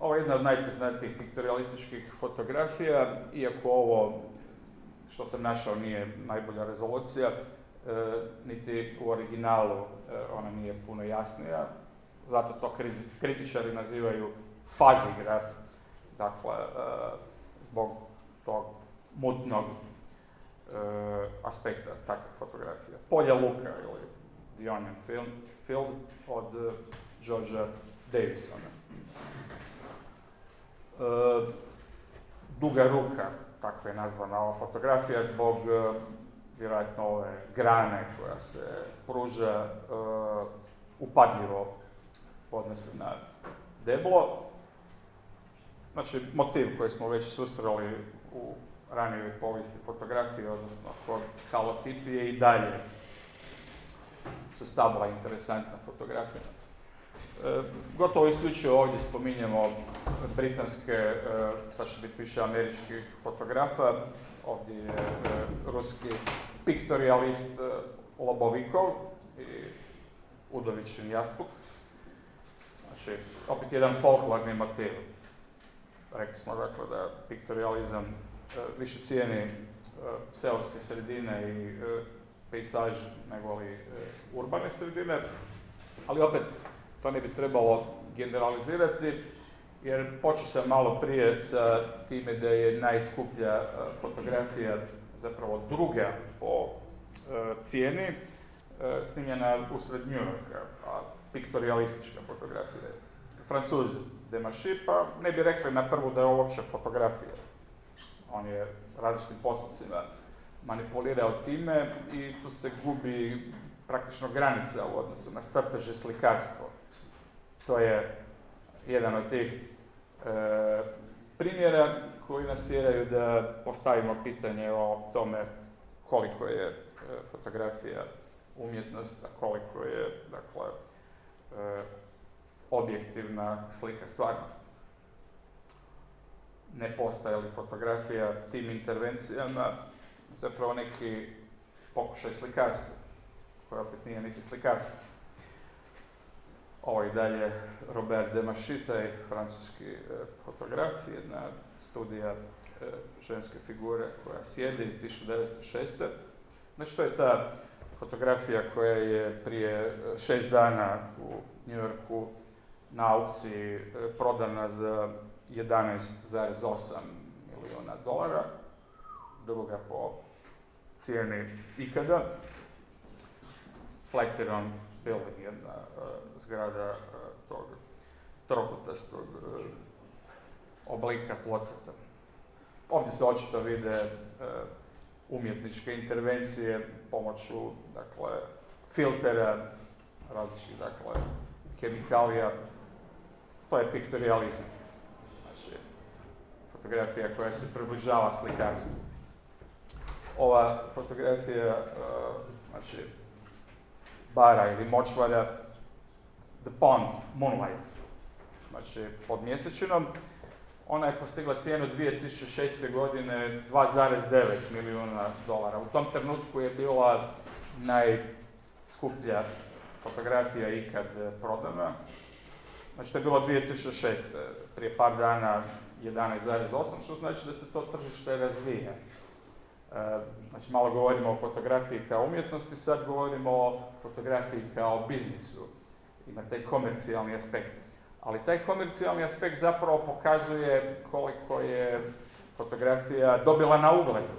Ovo je jedna od najpoznatijih piktorialističkih fotografija, iako ovo što sam našao nije najbolja rezolucija, niti u originalu ona nije puno jasnija, zato to kritičari nazivaju fazigraf, dakle, zbog tog mutnog aspekta takve fotografije. Polja luka ili The Onion Field od Georgea Davisona. Duga ruka, tako je nazvana ova fotografija, zbog vjerojatno ove grane koja se pruža upadljivo u odnosu na deblo. Znači, motiv koji smo već susreli u ranijoj povijesti fotografije, odnosno kod halotipije, i dalje su stabla interesantna fotografija. Gotovo isključivo ovdje spominjemo britanske, sad će biti više američkih fotografa. Ovdje je ruski piktorijalist Lobovikov i Udovičin Jaspuk. Znači, opet jedan folklorni motiv. Rekli smo, dakle, da piktorializam više cijeni seoske sredine i pejsaž nego li urbane sredine, ali opet to ne bi trebalo generalizirati, jer počeo sam malo prije sa time da je najskuplja fotografija zapravo druga po cijeni, snimljena usred New Yorka, a piktorialistička fotografija je Francuz Demarchi, pa ne bi rekli na prvu da je ovo uopće fotografija. On je različitim postupcima manipulirao time i tu se gubi praktično granica u odnosu na crtež i slikarstvo. To je jedan od tih primjera koji nas tjeraju da postavimo pitanje o tome koliko je fotografija umjetnost, a koliko je, dakle, objektivna slika stvarnosti. Ne postaje li fotografija tim intervencijama zapravo neki pokušaj slikarstva, koji opet nije niti slikarstvo. Ovo je dalje Robert Demarchi, taj francuski fotograf, jedna studija ženske figure koja sjede iz 1906. Znači, to je ta fotografija koja je prije 6 dana u New Yorku na aukciji prodana za $11,8 milijuna, druga po cijeni ikada. Flatiron Building, jedna zgrada tog trokutastog oblika tlocrta. Ovdje se očito vide umjetničke intervencije pomoću, dakle, filtera, različitih, dakle, kemikalija. To je piktorializam. Znači, fotografija koja se približava slikarstvu. Ova fotografija, znači, bara ili močvara The Pond, Moonlight, znači pod mjesečinom. Ona je postigla cijenu 2006. godine $2,9 milijuna. U tom trenutku je bila najskuplja fotografija ikad prodana. Znači to je bilo 2006. Prije par dana 11,8, što znači da se to tržište razvija. Znači malo govorimo o fotografiji kao umjetnosti, sad govorimo o fotografiji kao biznisu. Ima taj komercijalni aspekt. Ali taj komercijalni aspekt zapravo pokazuje koliko je fotografija dobila na ugledu.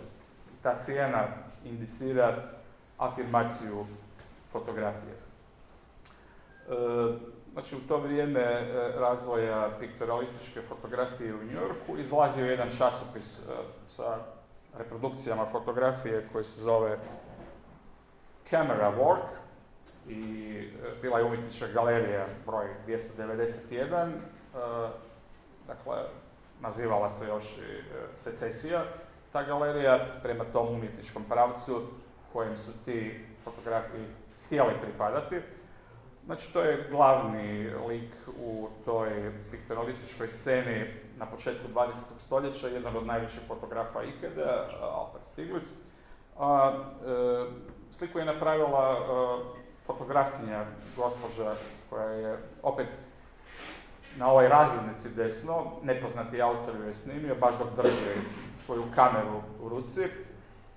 Ta cijena indicira afirmaciju fotografije. Znači, u to vrijeme razvoja piktoralističke fotografije u New Yorku izlazio jedan časopis sa reprodukcijama fotografije koji se zove Camera Work i bila je umjetnička galerija broj 291, dakle, nazivala se još i Secesija, ta galerija, prema tom umjetničkom pravcu kojem su ti fotografi htjeli pripadati. Znači, to je glavni lik u toj piktoralističkoj sceni na početku 20. stoljeća, jedan od najvećih fotografa ikada, Alfred Stieglitz. Sliku je napravila fotografkinja, gospođa koja je opet na ovoj razglednici desno, nepoznati autor ju je snimio, baš dok drži svoju kameru u ruci.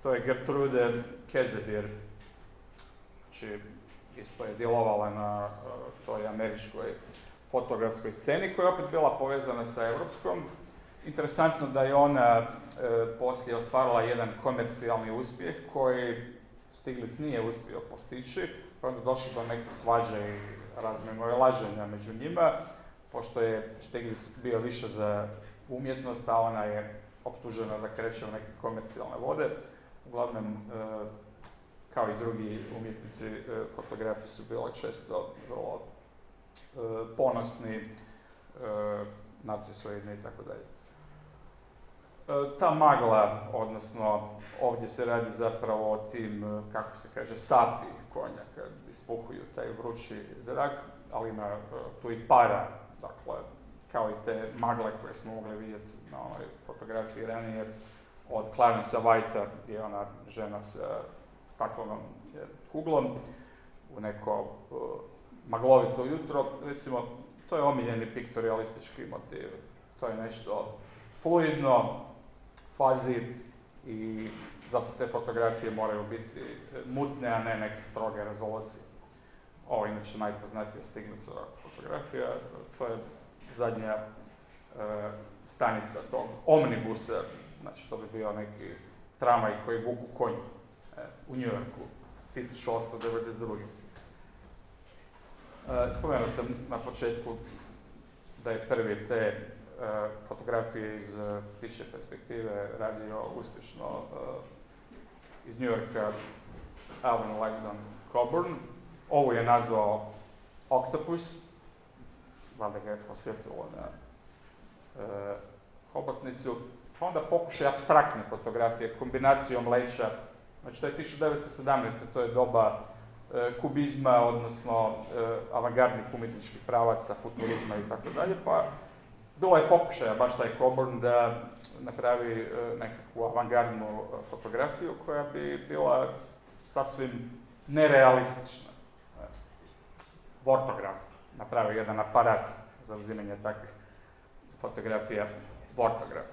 To je Gertrude Kezebir, znači isto je djelovala na toj američkoj fotografskoj sceni koja je opet bila povezana sa europskom. Interesantno da je ona poslije ostvarila jedan komercijalni uspjeh koji Stieglitz nije uspio postići, pa onda došlo do neke svađe i razmimoilaženja među njima, pošto je Stieglitz bio više za umjetnost, a ona je optužena da kreće u neke komercijalne vode. Uglavnom, kao i drugi umjetnici, fotografi su bili često vrlo ponosni, narcisoidni i tako dalje. Ta magla, odnosno ovdje se radi zapravo o tim, kako se kaže, sapi konja kad ispuhuju taj vrući zrak, ali ima tu i para, dakle, kao i te magle koje smo mogli vidjeti na onoj fotografiji ranije od Clarencea Whitea, gdje je ona žena sa staklenom kuglom u neko maglovito jutro. Recimo, to je omiljeni piktorialistički motiv. To je nešto fluidno, fazi i zato te fotografije moraju biti mutne, a ne neke stroge rezolucije. Ovo je inače najpoznatija Stieglitzova fotografija. To je zadnja stanica tog omnibusa, znači to bi bio neki tramvaj koji vuku konji u New Yorku, 1892. Spomenuo sam na početku da je prvi te fotografije iz ptičje perspektive radio uspješno iz New Yorka Alvin Langdon Coburn. Ovu je nazvao Octopus, valjda ga je posjetilo na hobotnicu. Pa onda pokušaj apstraktne fotografije, kombinacijom leća. Znači to je 1917. To je doba kubizma, odnosno avangardnih umjetničkih pravaca, futurizma i tako dalje. Pa bilo je pokušaja, baš taj Coburn, da napravi nekakvu avangardnu fotografiju koja bi bila sasvim nerealistična. Vortograf napravio jedan aparat za uzimanje takvih fotografija, vortograf.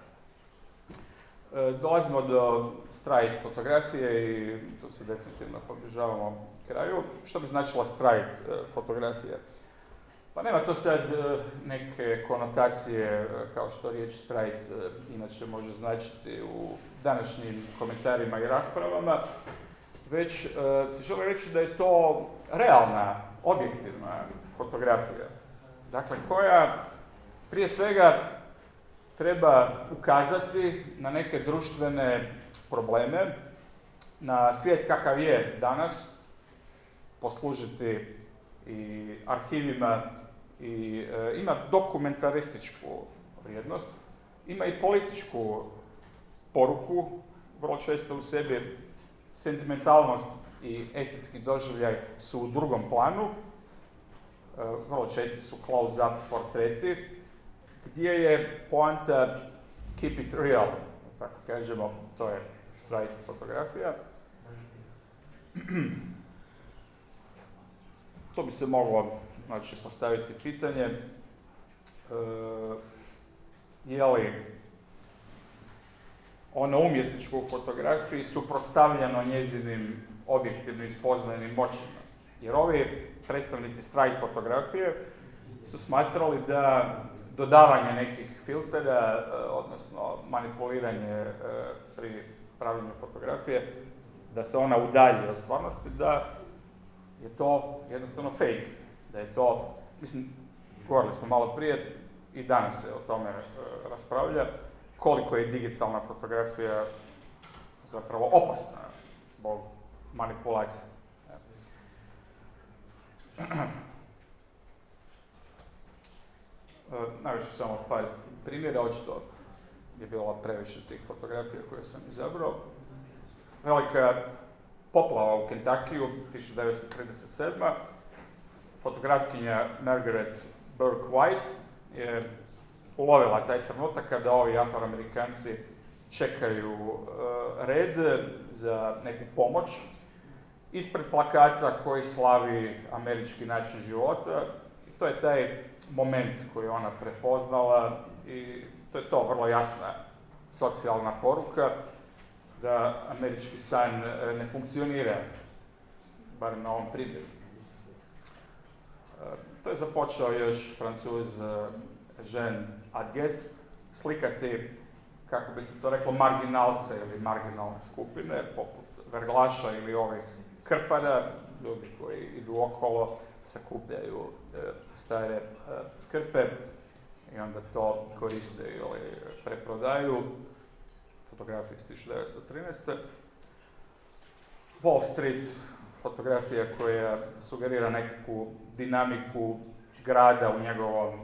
Dolazimo do straight fotografije i tu se definitivno približavamo kraju. Što bi značila straight fotografija? Pa nema to sad neke konotacije kao što riječ straight inače može značiti u današnjim komentarima i raspravama, već se želi reći da je to realna, objektivna fotografija. Dakle, koja prije svega treba ukazati na neke društvene probleme, na svijet kakav je danas, poslužiti i arhivima i ima dokumentarističku vrijednost, ima i političku poruku, vrlo često u sebi sentimentalnost i estetski doživljaj su u drugom planu, vrlo često su close-up portreti, gdje je poanta keep it real, tako kažemo, to je straight fotografija. To bi se moglo, znači, postaviti pitanje je li ono umjetničko u fotografiji suprotstavljeno njezinim objektivnim spoznajnim moćima. Jer ovi predstavnici strike fotografije su smatrali da dodavanje nekih filtera, odnosno manipuliranje pri pravljenju fotografije, da se ona udalji od stvarnosti, da je to jednostavno fake. Da je to, mislim, govorili smo malo prije, i danas se o tome raspravlja, koliko je digitalna fotografija zapravo opasna zbog manipulacije. Navešću samo par primjera, očito je bilo previše tih fotografija koje sam izabrao. Velika poplava u Kentakiju, 1937. Fotografkinja Margaret Burke White je ulovila taj trenutak kada ovi Afroamerikanci čekaju red za neku pomoć ispred plakata koji slavi američki način života. I to je taj moment koji ona prepoznala i to je to, vrlo jasna socijalna poruka da američki san ne funkcionira, barem na ovom primjeru. To je započeo još Francuz Jean Adget slikati, kako bi se to reklo, marginalce ili marginalne skupine, poput Verglaša ili ovih krpara, ljudi koji idu okolo, sakupljaju stare krpe i onda to koriste ili preprodaju. Fotografija iz 1913. Wall Street, fotografija koja sugerira nekakvu dinamiku grada u njegovom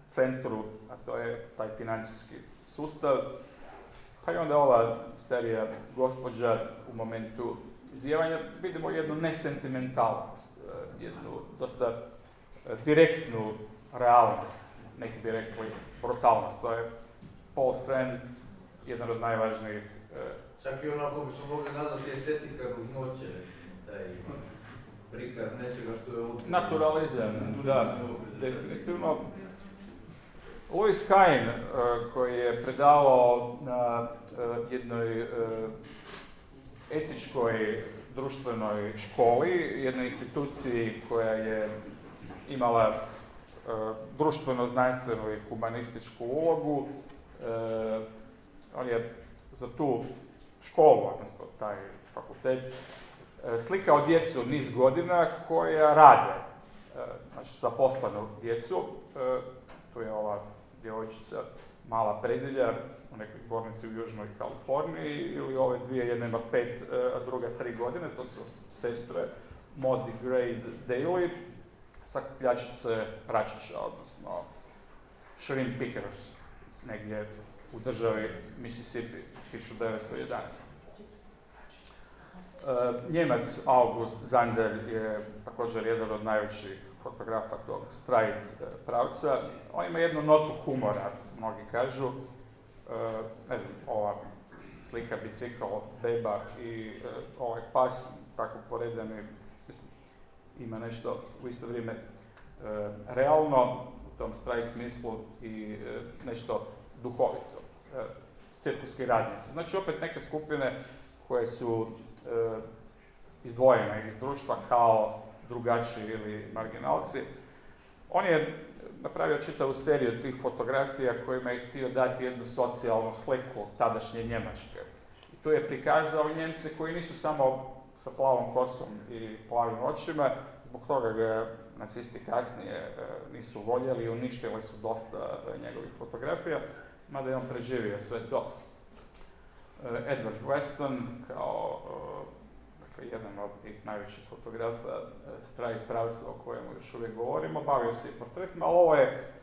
centru, a to je taj financijski sustav. Pa i onda ova starija gospođa u momentu izjavanja vidimo jednu nesentimentalnost, jednu dosta direktnu realnost, neki bi rekli brutalnost. To je Paul Strand, jedan od najvažnijih. Čak i onako bi smo mogli nazvati estetika ružnoće, taj prikaz nečega što je ovdje. Naturalizam, da, definitivno. Louis Kahn, koji je predavao na jednoj etičkoj društvenoj školi, jednoj instituciji koja je imala društveno-znanstvenu i humanističku ulogu, on je za tu školu, odnosno taj fakultet, slikao djecu niz godina koja rade, znači zaposlenu djecu. Tu je ova djevojčica Mala Predilja u nekoj tvornici u Južnoj Kaliforniji, ili ove dvije, jedna ima 5, a druga 3 godine, to su sestre Maud i Grade Daly, sakupljačice pračića, odnosno shrimp pickers, negdje u državi Mississippi, 1911. Njemac August Zander je također jedan od najvećih fotografa tog strike pravca. On ima jednu notu humora, mnogi kažu. Ne znam, ova slika bicikl, beba i ovaj pas, tako poredani, mislim, ima nešto u isto vrijeme realno, u tom strike smislu, i nešto duhovito. Cirkuski radnici. Znači opet neke skupine koje su izdvojene iz društva kao drugačiji ili marginalci. On je napravio čitavu seriju tih fotografija kojima je htio dati jednu socijalnu sliku tadašnje Njemačke. I tu je prikazao Njemce koji nisu samo sa plavom kosom i plavim očima, zbog toga ga nacisti kasnije nisu voljeli i uništili su dosta njegovih fotografija, mada je on preživio sve to. Edward Weston, kao jedan od tih najvećih fotografa strike pravca o kojemu još uvijek govorimo, bavio se i portretima, ali ovo je,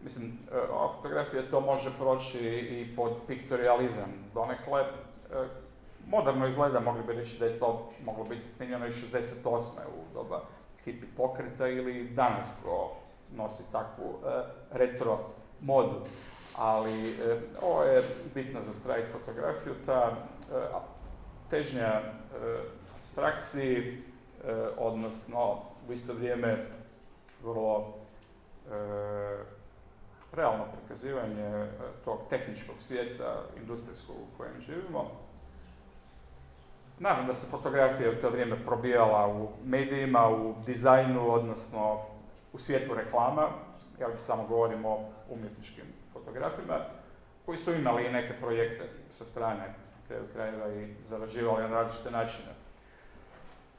mislim, ova fotografija to može proći i pod piktorializam donekle. Moderno izgleda, mogli bi reći da je to moglo biti snimljeno i 68. u doba hippie pokreta ili danas ko nosi takvu retro modu. Ali ovo je bitno za strike fotografiju, ta težnja abstrakciji, odnosno u isto vrijeme vrlo realno prikazivanje tog tehničkog svijeta, industrijskog u kojem živimo. Naravno da se fotografija u to vrijeme probijala u medijima, u dizajnu, odnosno u svijetu reklama. Ja ovdje samo govorim o umjetničkim fotografima, koji su imali i neke projekte sa strane, na kraju krajeva, i zarađivali na različite načine.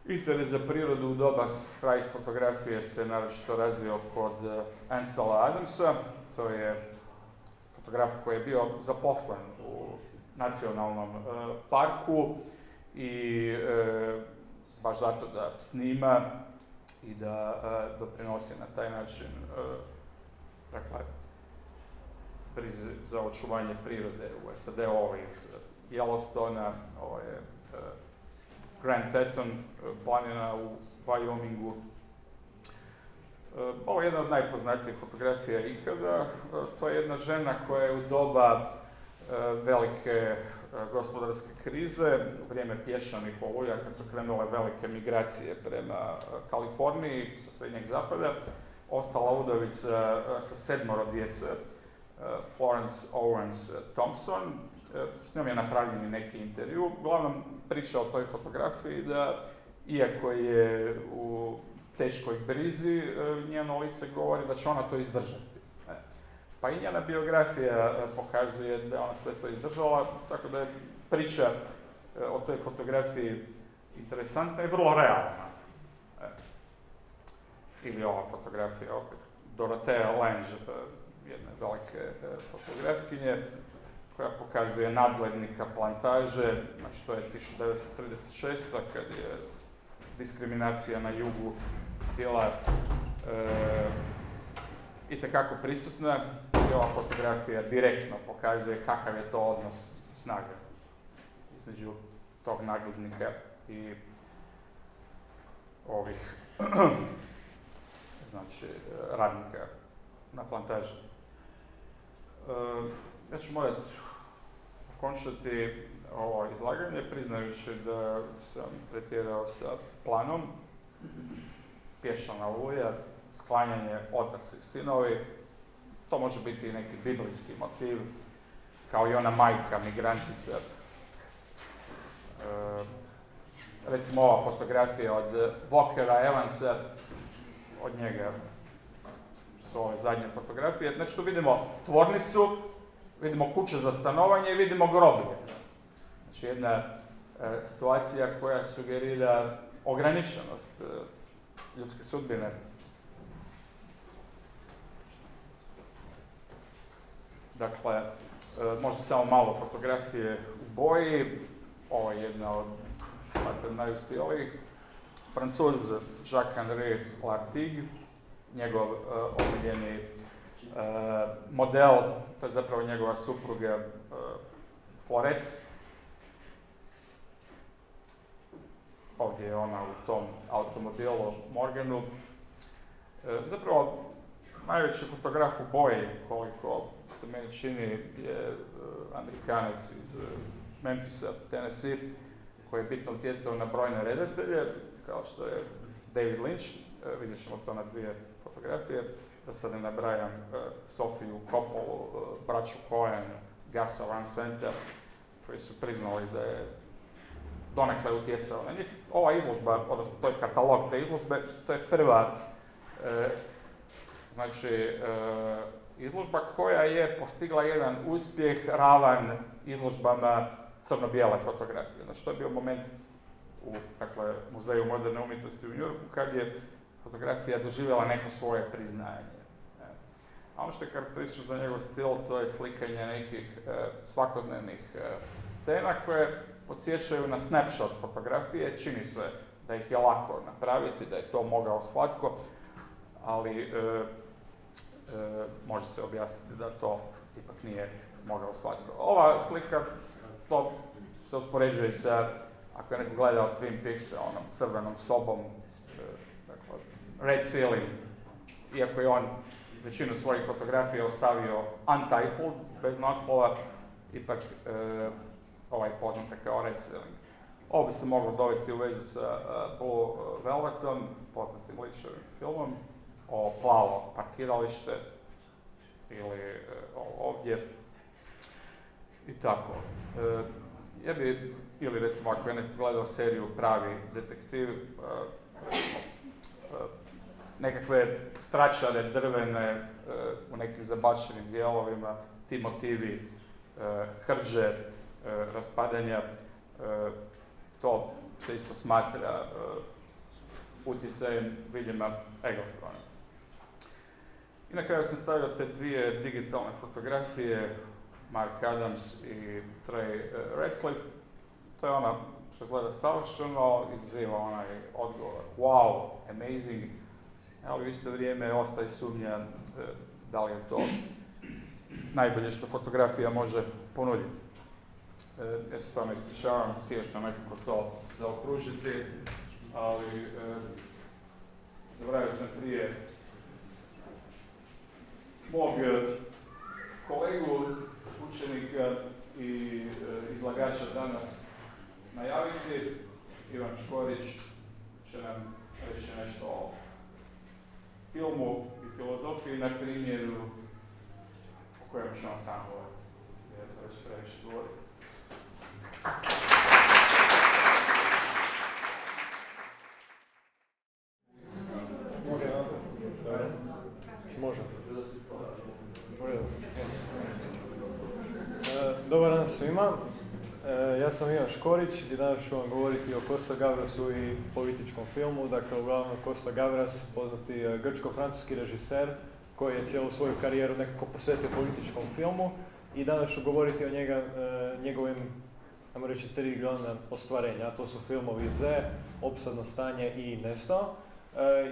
Interes za prirodu u doba strike fotografije se naročito razvio kod Ansela Adamsa. To je fotograf koji je bio zaposlen u nacionalnom parku i baš zato da snima i da doprinosi na taj način brizi za očuvanje prirode u SAD, ovo iz Yellowstona, ovo je Grand Teton, planina u Wyomingu. Ovo je jedna od najpoznatijih fotografija ikada. To je jedna žena koja je u doba velike gospodarske krize, u vrijeme pješanih oluja, kad su krenule velike migracije prema Kaliforniji sa srednjeg zapada, ostala udovica sa 7 djece, Florence Owens Thompson. S njom je napravljen neki intervju. Uglavnom, priča o toj fotografiji da, iako je u teškoj brizi, njeno lice govori da će ona to izdržati. Pa i njena biografija pokazuje da je ona sve to izdržala, tako da je priča o toj fotografiji interesantna i vrlo realna. Ili ova fotografija opet Dorothea Lange, jedne velike fotografkinje, koja pokazuje nadglednika plantaže, znači to je 1936. kad je diskriminacija na jugu bila itekako prisutna, i ova fotografija direktno pokazuje kakav je to odnos snage između tog nadglednika i ovih znači radnika na plantaži. Ja ću morati končati ovo izlaganje priznajući da sam pretjerao sa planom. Pješana oluja, sklanjanje otac i sinovi. To može biti i neki biblijski motiv, kao i ona majka, migrantica. Recimo ova fotografija od Walkera Evansa, od njega su ove zadnje fotografije. Znači tu vidimo tvornicu, vidimo kuće za stanovanje i vidimo groblje. Znači jedna situacija koja sugerira ograničenost ljudske sudbine. Dakle, možda samo malo fotografije u boji. Ovo je jedna od, smatram, najuspjelijih. Francuz Jacques-Henri Lartigue, njegov omiljeni model, to je zapravo njegova supruga Florette. Ovdje je ona u tom automobilu Morganu. Zapravo, najveći fotograf u boji, koliko se meni čini, je Amerikanac iz Memphisa, Tennessee, koji je bitno utjecao na brojne redatelje, kao što je David Lynch. Vidjet ćemo to na dvije fotografije, da sad ne nabrajam Sofiju Coppolu, braću Coen, Gasa Van Santa, koji su priznali da je donekle utjecao na njih. Ova izložba, odnosno to je katalog te izložbe, to je prva izložba koja je postigla jedan uspjeh ravan izložbama crno-bijele fotografije. Znači to je bio moment u Muzeju moderne umjetnosti u New Yorku kad je fotografija doživjela neko svoje priznanje. A ono što je karakteristično za njegov stil, to je slikanje nekih svakodnevnih scena koje podsjećaju na snapshot fotografije. Čini se da ih je lako napraviti, da je to mogao svatko, ali može se objasniti da to ipak nije mogao svatko. Ova slika, to se uspoređuje sa, ako je neko gledao Twin Peaks, onom crvenom sobom, dakle, red ceiling, iako je on većinu svojih fotografija ostavio untitled, bez naslova, ipak ovaj poznata kao red ceiling. Ovo bi se moglo dovesti u vezu sa Blue Velvetom, poznatim Lynčevim filmom, o plavo parkiralište ili ovdje i tako. Ja bi, ili recimo ako je neko gledao seriju Pravi detektiv, nekakve stračare drvene u nekim zabačenim dijelovima, ti motivi hrđe, raspadanja, to se isto smatra utjecajem Williama Egglestona. I na kraju sam stavio te dvije digitalne fotografije, Mark Adams i Trey Radcliffe. To je ona što gleda savršeno, izaziva onaj odgovor wow, amazing, ali u isto vrijeme ostaje sumnja da li je to najbolje što fotografija može ponuditi. Ja se stvarno ispričavam, htio sam nekako to zaokružiti, ali zaboravio sam prije mog kolegu, učenika i izlagača danas najaviti. Ivan Škorić će nam reći nešto o filmu i filozofiji na primjeru o kojem ću vam sam govoriti. Ja sam već previše govorio. Može. Dobar dan svima. Ja sam Ivan Škorić i danas ću vam govoriti o Costa Gavrasu i političkom filmu. Dakle, uglavnom Costa Gavras, poznati grčko-francuski režiser koji je cijelu svoju karijeru nekako posvetio političkom filmu i danas ću govoriti o njegovim, ajmo reći, 3 glavna ostvarenja. To su filmovi Z, Opsadno stanje i Nestao.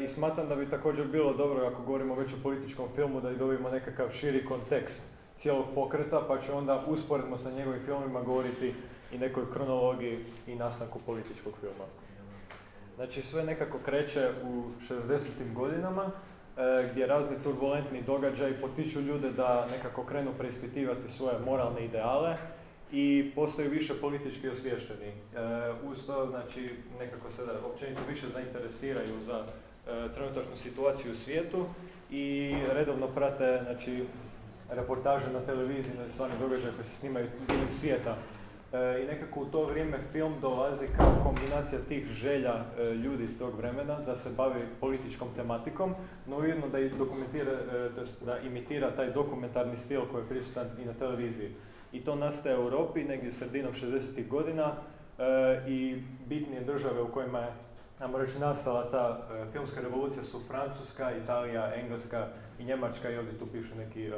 I smatram da bi također bilo dobro, ako govorimo već o političkom filmu, da i dobijemo nekakav širi kontekst cijelog pokreta, pa ću onda usporedno sa njegovim filmima govoriti i nekoj kronologiji i nastanku političkog filma. Znači, sve nekako kreće u 60. godinama, gdje razni turbulentni događaji potiču ljude da nekako krenu preispitivati svoje moralne ideale i postaju više politički osviješteni. Uz to, znači, nekako se općenito više zainteresiraju za trenutačnu situaciju u svijetu i redovno prate, znači, reportaže na televiziji, na stvarni događaje koji se snimaju diljem svijeta. I nekako u to vrijeme film dolazi kao kombinacija tih želja ljudi tog vremena da se bavi političkom tematikom, no ujedno da da imitira taj dokumentarni stil koji je prisutan i na televiziji. I to nastaje u Europi negdje sredinom 60. godina i bitnije države u kojima je, ajmo reći, nastala ta filmska revolucija su Francuska, Italija, Engleska i Njemačka, i ovdje tu pišu neki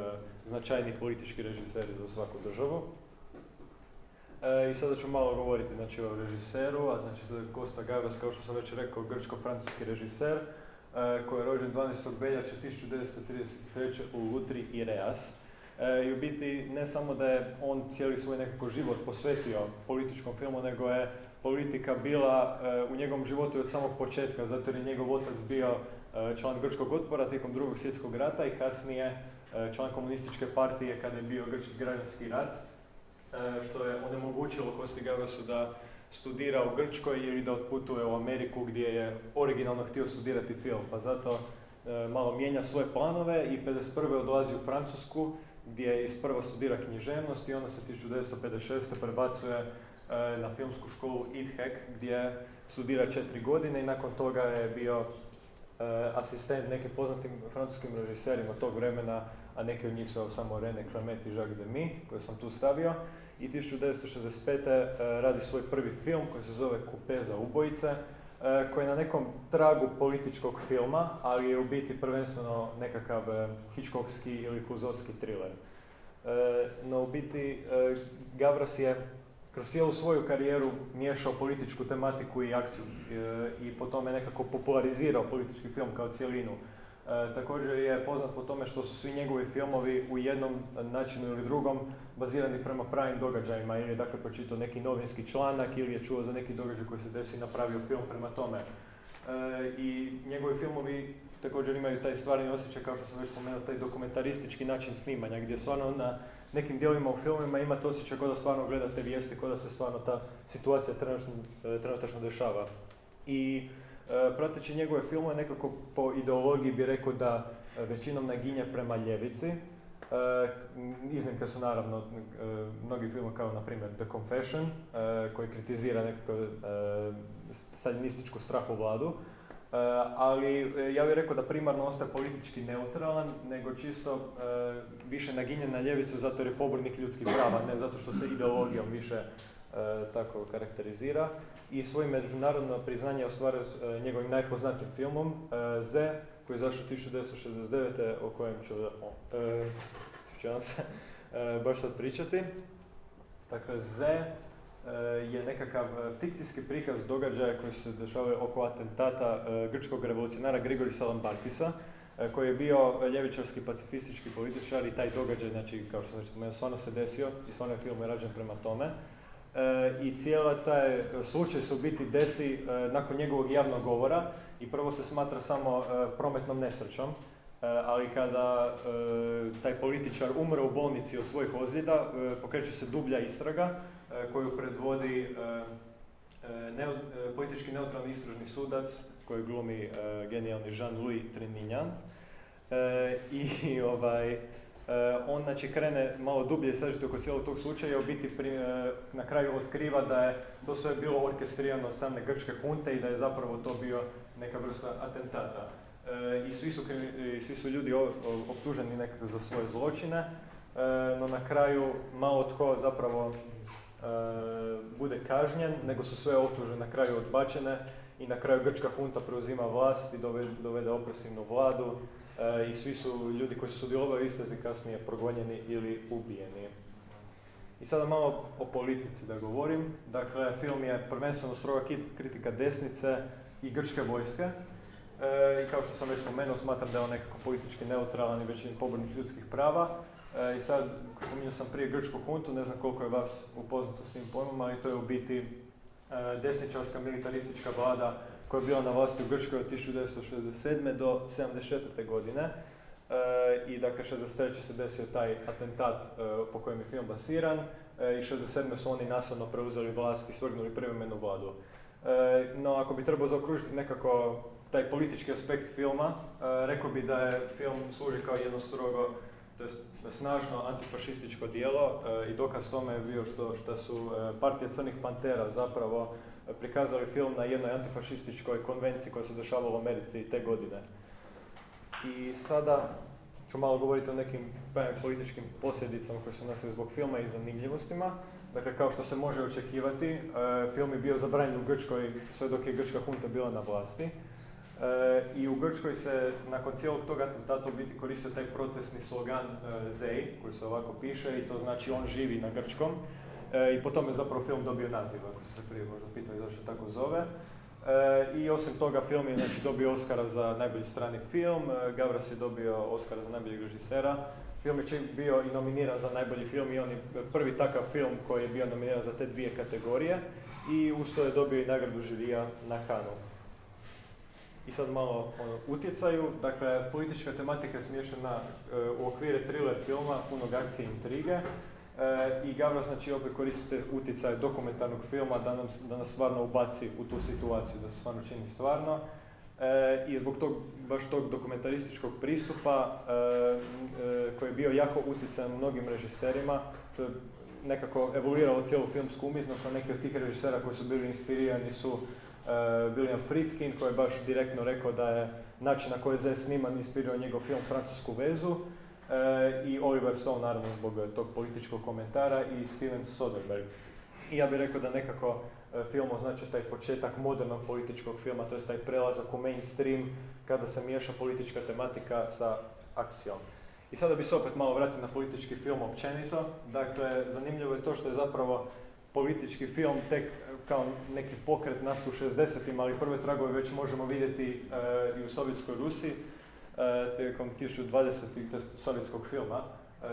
značajni politički režiseri za svaku državu. I sada ću malo govoriti, znači, o režiseru, a znači to je Costa Gavras, kao što sam već rekao, grčko-francuski režiser koji je rođen 12. veljače 1933. u Lutri i Reas. I u biti ne samo da je on cijeli svoj nekako život posvetio političkom filmu, nego je politika bila u njegovom životu od samog početka, zato jer je njegov otac bio član grčkog otpora tijekom Drugog svjetskog rata i kasnije član komunističke partije kada je bio grčki građanski rat, što je onemogućilo Costi Gavrasu da studira u Grčkoj ili da otputuje u Ameriku gdje je originalno htio studirati film, pa zato malo mijenja svoje planove i 1951. odlazi u Francusku gdje isprvo studira književnost i onda se 1956. prebacuje na filmsku školu IDHEC gdje studira 4 godine i nakon toga je bio asistent nekim poznatim francuskim režiserima tog vremena, a neki od njih su samo René Clamet i Jacques Demy, koje sam tu stavio. I 1965. radi svoj prvi film koji se zove Kupe za ubojice, koji je na nekom tragu političkog filma, ali je u biti prvenstveno nekakav Hitchcockski ili Kluzovski thriller. No u biti Gavras je kroz cijelu svoju karijeru miješao političku tematiku i akciju i po tome nekako popularizirao politički film kao cjelinu. Također je poznat po tome što su svi njegovi filmovi u jednom načinu ili drugom bazirani prema pravim događajima, ili je dakle pročitao neki novinski članak ili je čuo za neki događaj koji se desi i napravio film prema tome. I njegovi filmovi također imaju taj stvarni osjećaj, kao što sam već spomenuo, taj dokumentaristički način snimanja, gdje stvarno na nekim dijelovima u filmima imate osjećaj kao da stvarno gledate vijesti, kao da se stvarno ta situacija trenutačno dešava. I prateći njegove filmove nekako po ideologiji bi rekao da većinom naginje prema ljevici, Iznimke su naravno mnogi filmovi kao na primjer The Confession koji kritizira nekako staljinističku strahovladu, ali ja bih rekao da primarno ostaje politički neutralan, nego čisto više naginjen na ljevicu zato jer je pobornik ljudskih prava, ne zato što se ideologijom više tako karakterizira. I svoje međunarodno priznanje ostvario njegovim najpoznatijim filmom Z, koji je izašao 1969. o kojem ću baš sad pričati. Dakle, Z je nekakav fikcijski prikaz događaja koji se dešavaju oko atentata grčkog revolucionara Grigori Salambarkisa, koji je bio ljevičarski pacifistički političar i taj događaj, znači, kao što sam već spomenuo, stvarno se desio i stvarno je film rađen prema tome. I cijela taj slučaj se u biti desi nakon njegovog javnog govora i prvo se smatra samo prometnom nesrećom, ali kada taj političar umre u bolnici od svojih ozljeda, pokreće se dublja istraga koju predvodi politički neutralni istražni sudac koji glumi genijalni Jean-Louis Trintignant. On znači krene malo dublje istražiti oko cijelog tog slučaja i u biti na kraju otkriva da je to sve bilo orkestrirano od same grčke hunte i da je zapravo to bio neka vrsta atentata. I svi su ljudi optuženi nekako za svoje zločine, no na kraju malo tko zapravo bude kažnjen, nego su sve optužbe na kraju odbačene i na kraju grčka hunta preuzima vlast i dovede opresivnu vladu i svi su ljudi koji su sudjelovali u istrazi kasnije progonjeni ili ubijeni. I sada malo o politici da govorim. Dakle, film je prvenstveno stroga kritika desnice i grčke vojske. I kao što sam već spomenuo, smatram da je on nekako politički neutralan i većini pobornih ljudskih prava. I sad, spominjao sam prije grčku huntu, ne znam koliko je vas upoznato s tim pojmom, ali to je u biti desničarska militaristička vlada koja je bila na vlasti u Grčkoj od 1967. do 1974. godine. I dakle, 1963. se desio taj atentat po kojem je film basiran i 1967. su oni nasilno preuzeli vlast i svrgnuli privremenu vladu. No, ako bi trebao zaokružiti nekako taj politički aspekt filma, rekao bi da je film služi kao jedno strogo, to je snažno antifašističko djelo i dokaz tome je bio što su partija Crnih pantera zapravo prikazali film na jednoj antifašističkoj konvenciji koja se dešavala u Americi te godine. I sada ću malo govoriti o nekim političkim posljedicama koje su nastale zbog filma i zanimljivostima. Dakle, kao što se može očekivati, film je bio zabranjen u Grčkoj sve dok je grčka hunta bila na vlasti. I u Grčkoj se nakon cijelog tog atentata u biti koristio taj protestni slogan Zei, koji se ovako piše i to znači on živi na grčkom. I po tome je zapravo film dobio naziv, ako ste se prije možda pitali zašto tako zove. I osim toga film je znači, dobio Oscara za najbolji strani film, Gavras je dobio Oscara za najboljeg režisera. Film je bio i nominiran za najbolji film i on je prvi takav film koji je bio nominiran za te dvije kategorije i uz to je dobio i nagradu žirija na Cannesu. I sad malo o utjecaju. Dakle, politička tematika je smještena u okvire thriller filma, punog akcije i intrige. I Gavras znači opet koristite utjecaj dokumentarnog filma da nas stvarno ubaci u tu situaciju, da se stvarno čini stvarno. I zbog baš tog dokumentarističkog pristupa koji je bio jako utjecajan mnogim režiserima, što je nekako evoluiralo cijelu filmsku umjetnost, a neki od tih režisera koji su bili inspirirani su William Friedkin, koji je baš direktno rekao da je način na koji je Z sniman inspirirao njegov film Francusku vezu, i Oliver Stone, naravno zbog tog političkog komentara, i Steven Soderbergh. I ja bih rekao da nekako film označuje taj početak modernog političkog filma, to je taj prelazak u mainstream kada se miješa politička tematika sa akcijom. I sada bi se opet malo vratio na politički film općenito. Dakle, zanimljivo je to što je zapravo politički film tek kao neki pokret nastu u 60-ima, ali prve tragove već možemo vidjeti i u Sovjetskoj Rusiji tijekom 1020-ih, to je sovjetskog filma,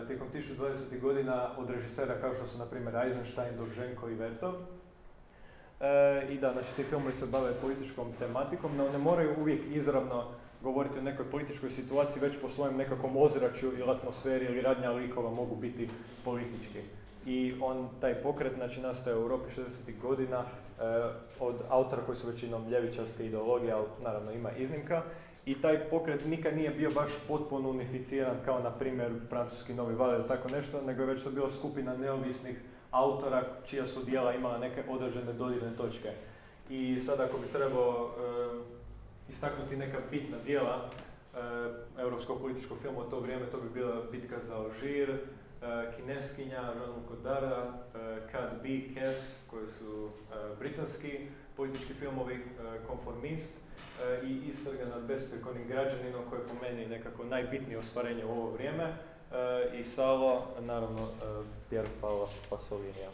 tijekom 1020-ih godina od režisera kao što su na primjer Eisenstein, Dovzhenko i Vertov. I da, znači ti filmovi se bave političkom tematikom, no ne moraju uvijek izravno govoriti o nekoj političkoj situaciji, već po svojem nekakvom ozračju ili atmosferi ili radnja likova mogu biti politički. I taj pokret znači, nastaje u Europi 60-ih godina od autora koji su većinom ljevičarske ideologije, ali naravno ima iznimka. i taj pokret nikad nije bio baš potpuno unificiran kao na primjer francuski Novi val ili tako nešto, nego je već to bila skupina neovisnih autora čija su djela imala neke određene dodirne točke. I sad ako bi trebao istaknuti neka bitna djela europskog političkog filma u to vrijeme, to bi bila Bitka za Alžir, Kineskinja, Jean-Luc Godard, Kad B. Kes, koji su britanski politički filmovi, Konformist i Istraga nad besprijekornim građaninom, koje je po meni nekako najbitnije ostvarenje u ovo vrijeme, i Salo, naravno, Pier Paolo Pasolinija.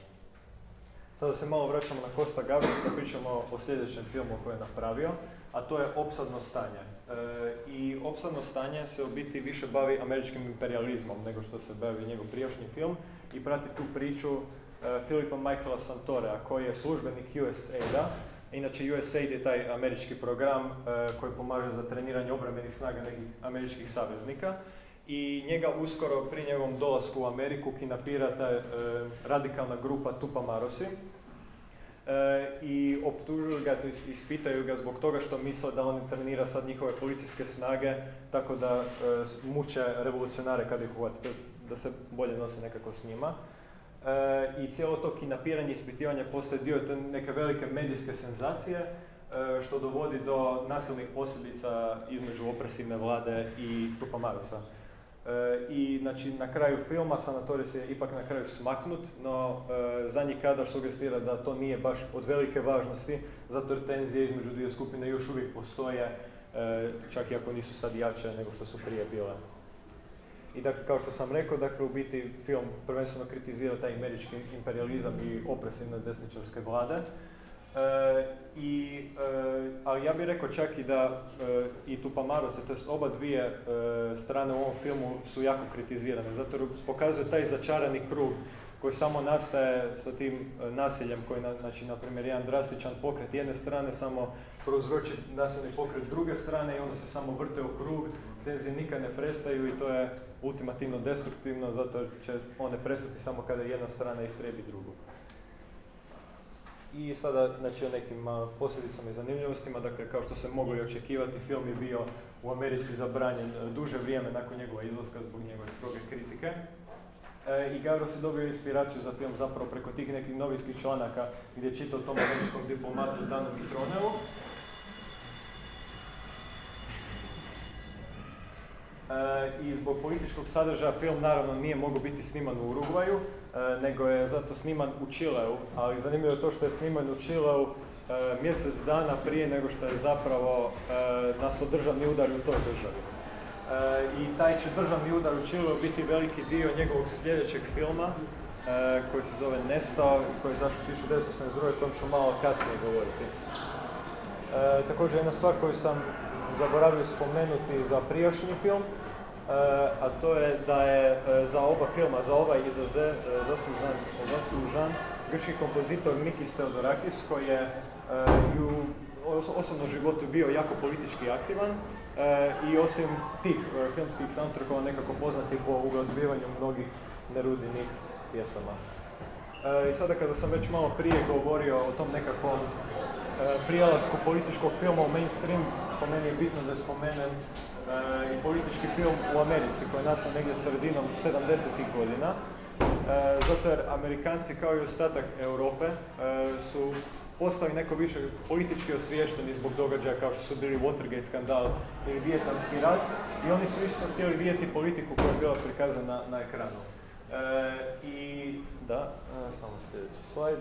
Sada se malo vraćamo na Costa Gavrasa da pričamo o sljedećem filmu koji je napravio, a to je Opsadno stanje. I Opsadno stanje se u biti više bavi američkim imperializmom nego što se bavi njegov prijašnji film i prati tu priču Philipa Michaela Santorea, koji je službenik USAID-a. Inače, USAID je taj američki program koji pomaže za treniranje obrambenih snaga nekih američkih saveznika. I njega uskoro, pri njegovom dolasku u Ameriku, kidnapira ta radikalna grupa Tupamarosi. I optužuju ga, to ispitaju ga zbog toga što misle da on trenira sad njihove policijske snage, tako da muče revolucionare kad ih uhvate, da se bolje nose nekako s njima. I cijelo to kidnapiranje i ispitivanje postaje dio te neke velike medijske senzacije, što dovodi do nasilnih posljedica između opresivne vlade i Tupamarosa. I znači, na kraju filma Sanatoris je ipak na kraju smaknut, no zadnji kadar sugestira da to nije baš od velike važnosti, zato jer tenzije između dvije skupine još uvijek postoje, čak i ako nisu sad jače nego što su prije bile. I dakle, kao što sam rekao, dakle, u biti film prvenstveno kritizira taj američki imperializam i opresivne desničarske vlade. Ali ja bih rekao čak i da i Tupamarose, to jest oba dvije strane u ovom filmu su jako kritizirane, zato jer pokazuje taj začarani krug koji samo nastaje sa tim nasiljem koji, znači, na primjer, jedan drastičan pokret jedne strane samo prouzroči nasilni pokret druge strane i onda se samo vrte u krug, tenzije nikad ne prestaju i to je ultimativno destruktivno, zato će one prestati samo kada jedna strana istrebi drugu. I sada, znači, o nekim posljedicama i zanimljivostima, dakle, kao što se moglo i očekivati, film je bio u Americi zabranjen duže vrijeme nakon njegova izlaska zbog njegove stroge kritike. I Gavras je dobio inspiraciju za film zapravo preko tih nekih novinskih članaka gdje je čitao o tom američkom diplomatu Danu Mitroneu. I zbog političkog sadržaja film naravno nije mogao biti sniman u Urugvaju, nego je zato sniman u Čileu, ali zanimljivo je to što je sniman u Čileu mjesec dana prije nego što je zapravo nastao državni udar u toj državi. I taj će državni udar u Čileu biti veliki dio njegovog sljedećeg filma, koji se zove Nestao, koji je zašao 1972, o kojem ću malo kasnije govoriti. Također jedna stvar koju sam zaboravio spomenuti za prijašnji film, a to je da je za oba filma, za ovaj i za Z, zaslužan grčki kompozitor Mikis Theodorakis, koji je u osobnom životu bio jako politički aktivan i osim tih filmskih soundtrackova nekako poznati po uglazbivanju mnogih Nerudinih pjesama. I sada kada sam već malo prije govorio o tom nekakvom prijelasku političkog filma u mainstream, po meni je bitno da spomenem i politički film u Americi koji je nastao negdje sredinom 70-ih godina, zato jer Amerikanci kao i ostatak Europe su postali neko više politički osviješteni zbog događaja kao što su bili Watergate skandal ili Vijetnamski rat i oni su isto htjeli vidjeti politiku koja je bila prikazana na ekranu. Samo sljedeći slajd.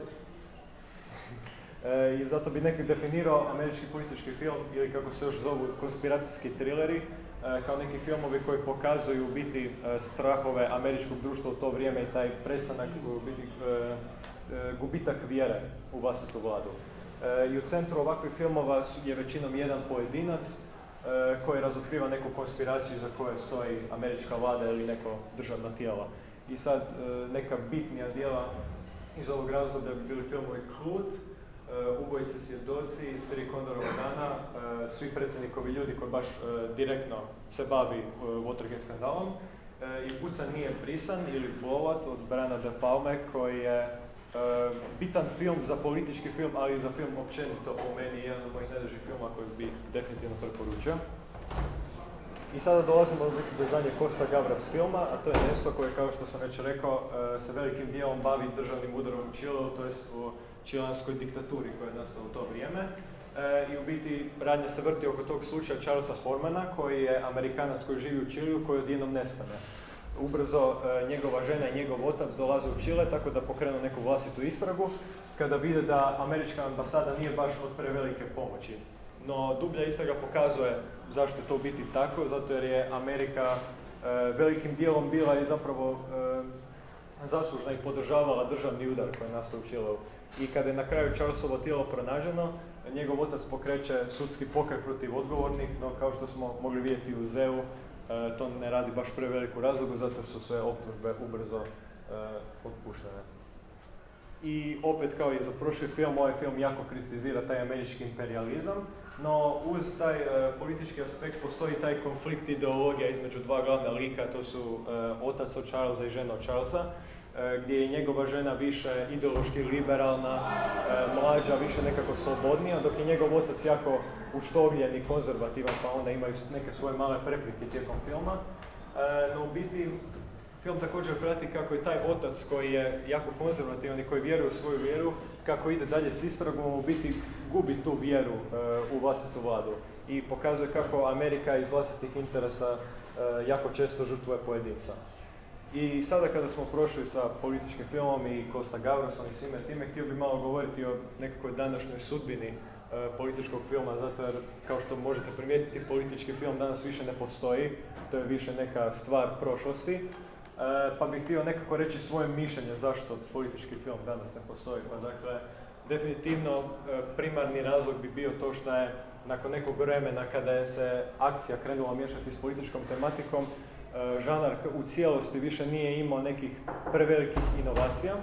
I zato bi neki definirao američki politički film ili kako se još zovu konspiracijski trileri kao neki filmovi koji pokazuju u biti strahove američkog društva u to vrijeme i taj prestanak, gubitak vjere u vlastitu vladu. I u centru ovakvih filmova je većinom jedan pojedinac koji razotkriva neku konspiraciju za koje stoji američka vlada ili neko državna tijela. I sad neka bitnija djela iz ovog razdoblja bi bili filmovi Klut, Ubojice svjedoci, Tri Kondorova dana, svi predsjednikovi ljudi koji baš direktno se bavi Watergate skandalom, i Pucan nije brisan ili Blowout od Briana De Palme, koji je bitan film za politički film, ali i za film općenito po meni jedan od mojih najdražih filma koji bi definitivno preporučio. I sada dolazimo do zadnjeg Costa Gavras filma, a to je mjesto koje, kao što sam već rekao, se velikim dijelom bavi državnim udarom u Čileu, to jest o čileanskoj diktaturi koja je nastala u to vrijeme. I u biti radnja se vrti oko tog slučaja Charlesa Hormana, koji je Amerikanac koji živi u Čileu, koji odjednom nestane. Ubrzo njegova žena i njegov otac dolaze u Čile, tako da pokrenu neku vlastitu istragu, kada vide da američka ambasada nije baš od prevelike pomoći. No, dublja istraga pokazuje zašto je to u biti tako, zato jer je Amerika velikim dijelom bila i zapravo zaslužna i podržavala državni udar koji je nastao u Čileu. I kada je na kraju Charlesovo tijelo pronađeno, njegov otac pokreće sudski pokret protiv odgovornih, no kao što smo mogli vidjeti u ZEU, to ne radi baš preveliku razlogu, zato su sve optužbe ubrzo otpuštene. I opet, kao i za prošli film, ovaj film jako kritizira taj američki imperializam, no uz taj politički aspekt postoji taj konflikt ideologija između dva glavna lika, to su otac od Charlesa i žena od Charlesa, gdje je njegova žena više ideološki liberalna, mlađa, više nekako slobodnija, dok je njegov otac jako uštogljen i konzervativan, pa onda imaju neke svoje male prepreke tijekom filma. No u biti, film također prati kako je taj otac koji je jako konzervativan i koji vjeruje u svoju vjeru, kako ide dalje s istragom, u biti gubi tu vjeru u vlastitu vladu i pokazuje kako Amerika iz vlastitih interesa jako često žrtvuje pojedinca. I sada kada smo prošli sa političkim filmom i Costa Gavrasom i svime time, htio bih malo govoriti o nekakvoj današnjoj sudbini političkog filma, zato jer, kao što možete primijetiti, politički film danas više ne postoji, to je više neka stvar prošlosti. Pa bih htio nekako reći svoje mišljenje zašto politički film danas ne postoji. Pa dakle, definitivno primarni razlog bi bio to što je nakon nekog vremena kada je se akcija krenula miješati s političkom tematikom, žanar u cijelosti više nije imao nekih prevelikih inovacija.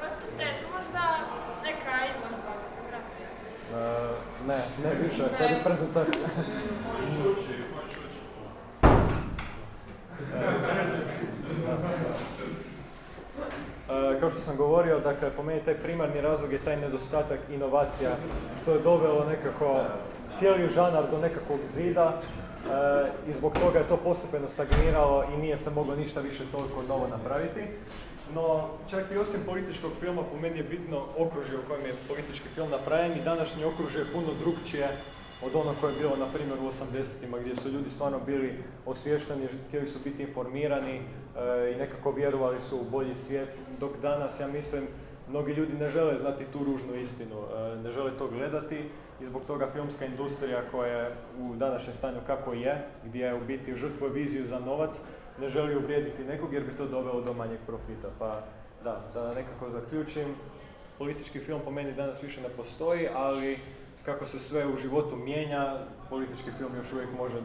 Prostite, možda neka izložba fotografija? Ne više, sad je prezentacija. Kao što sam govorio, dakle, po meni taj primarni razlog je taj nedostatak inovacija, što je dovelo nekako cijeli žanar do nekakvog zida i zbog toga je to postepeno stagniralo i nije se moglo ništa više toliko novo napraviti. No, čak i osim političkog filma, po meni je bitno okružje u kojem je politički film napravljen i današnje okružje je puno drukčije od onog koje je bilo, na primjer, u 80-ima, gdje su ljudi stvarno bili osviješteni, htjeli su biti informirani i nekako vjerovali su u bolji svijet, dok danas, ja mislim, mnogi ljudi ne žele znati tu ružnu istinu, ne žele to gledati i zbog toga filmska industrija koja je u današnjem stanju kako je, gdje u biti žrtvuje viziju za novac, ne želi uvrijediti nekog jer bi to dovelo do manjeg profita. Pa da nekako zaključim, politički film po meni danas više ne postoji, ali kako se sve u životu mijenja, politički film još uvijek može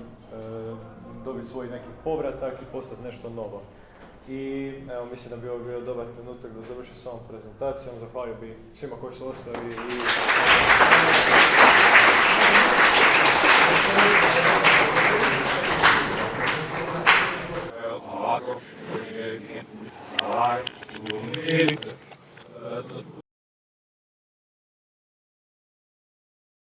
dobiti svoj neki povratak i postati nešto novo. I evo, mislim da bi ovo bio dobar trenutak da završim s ovom prezentacijom. Zahvalio bi svima koji su ostali i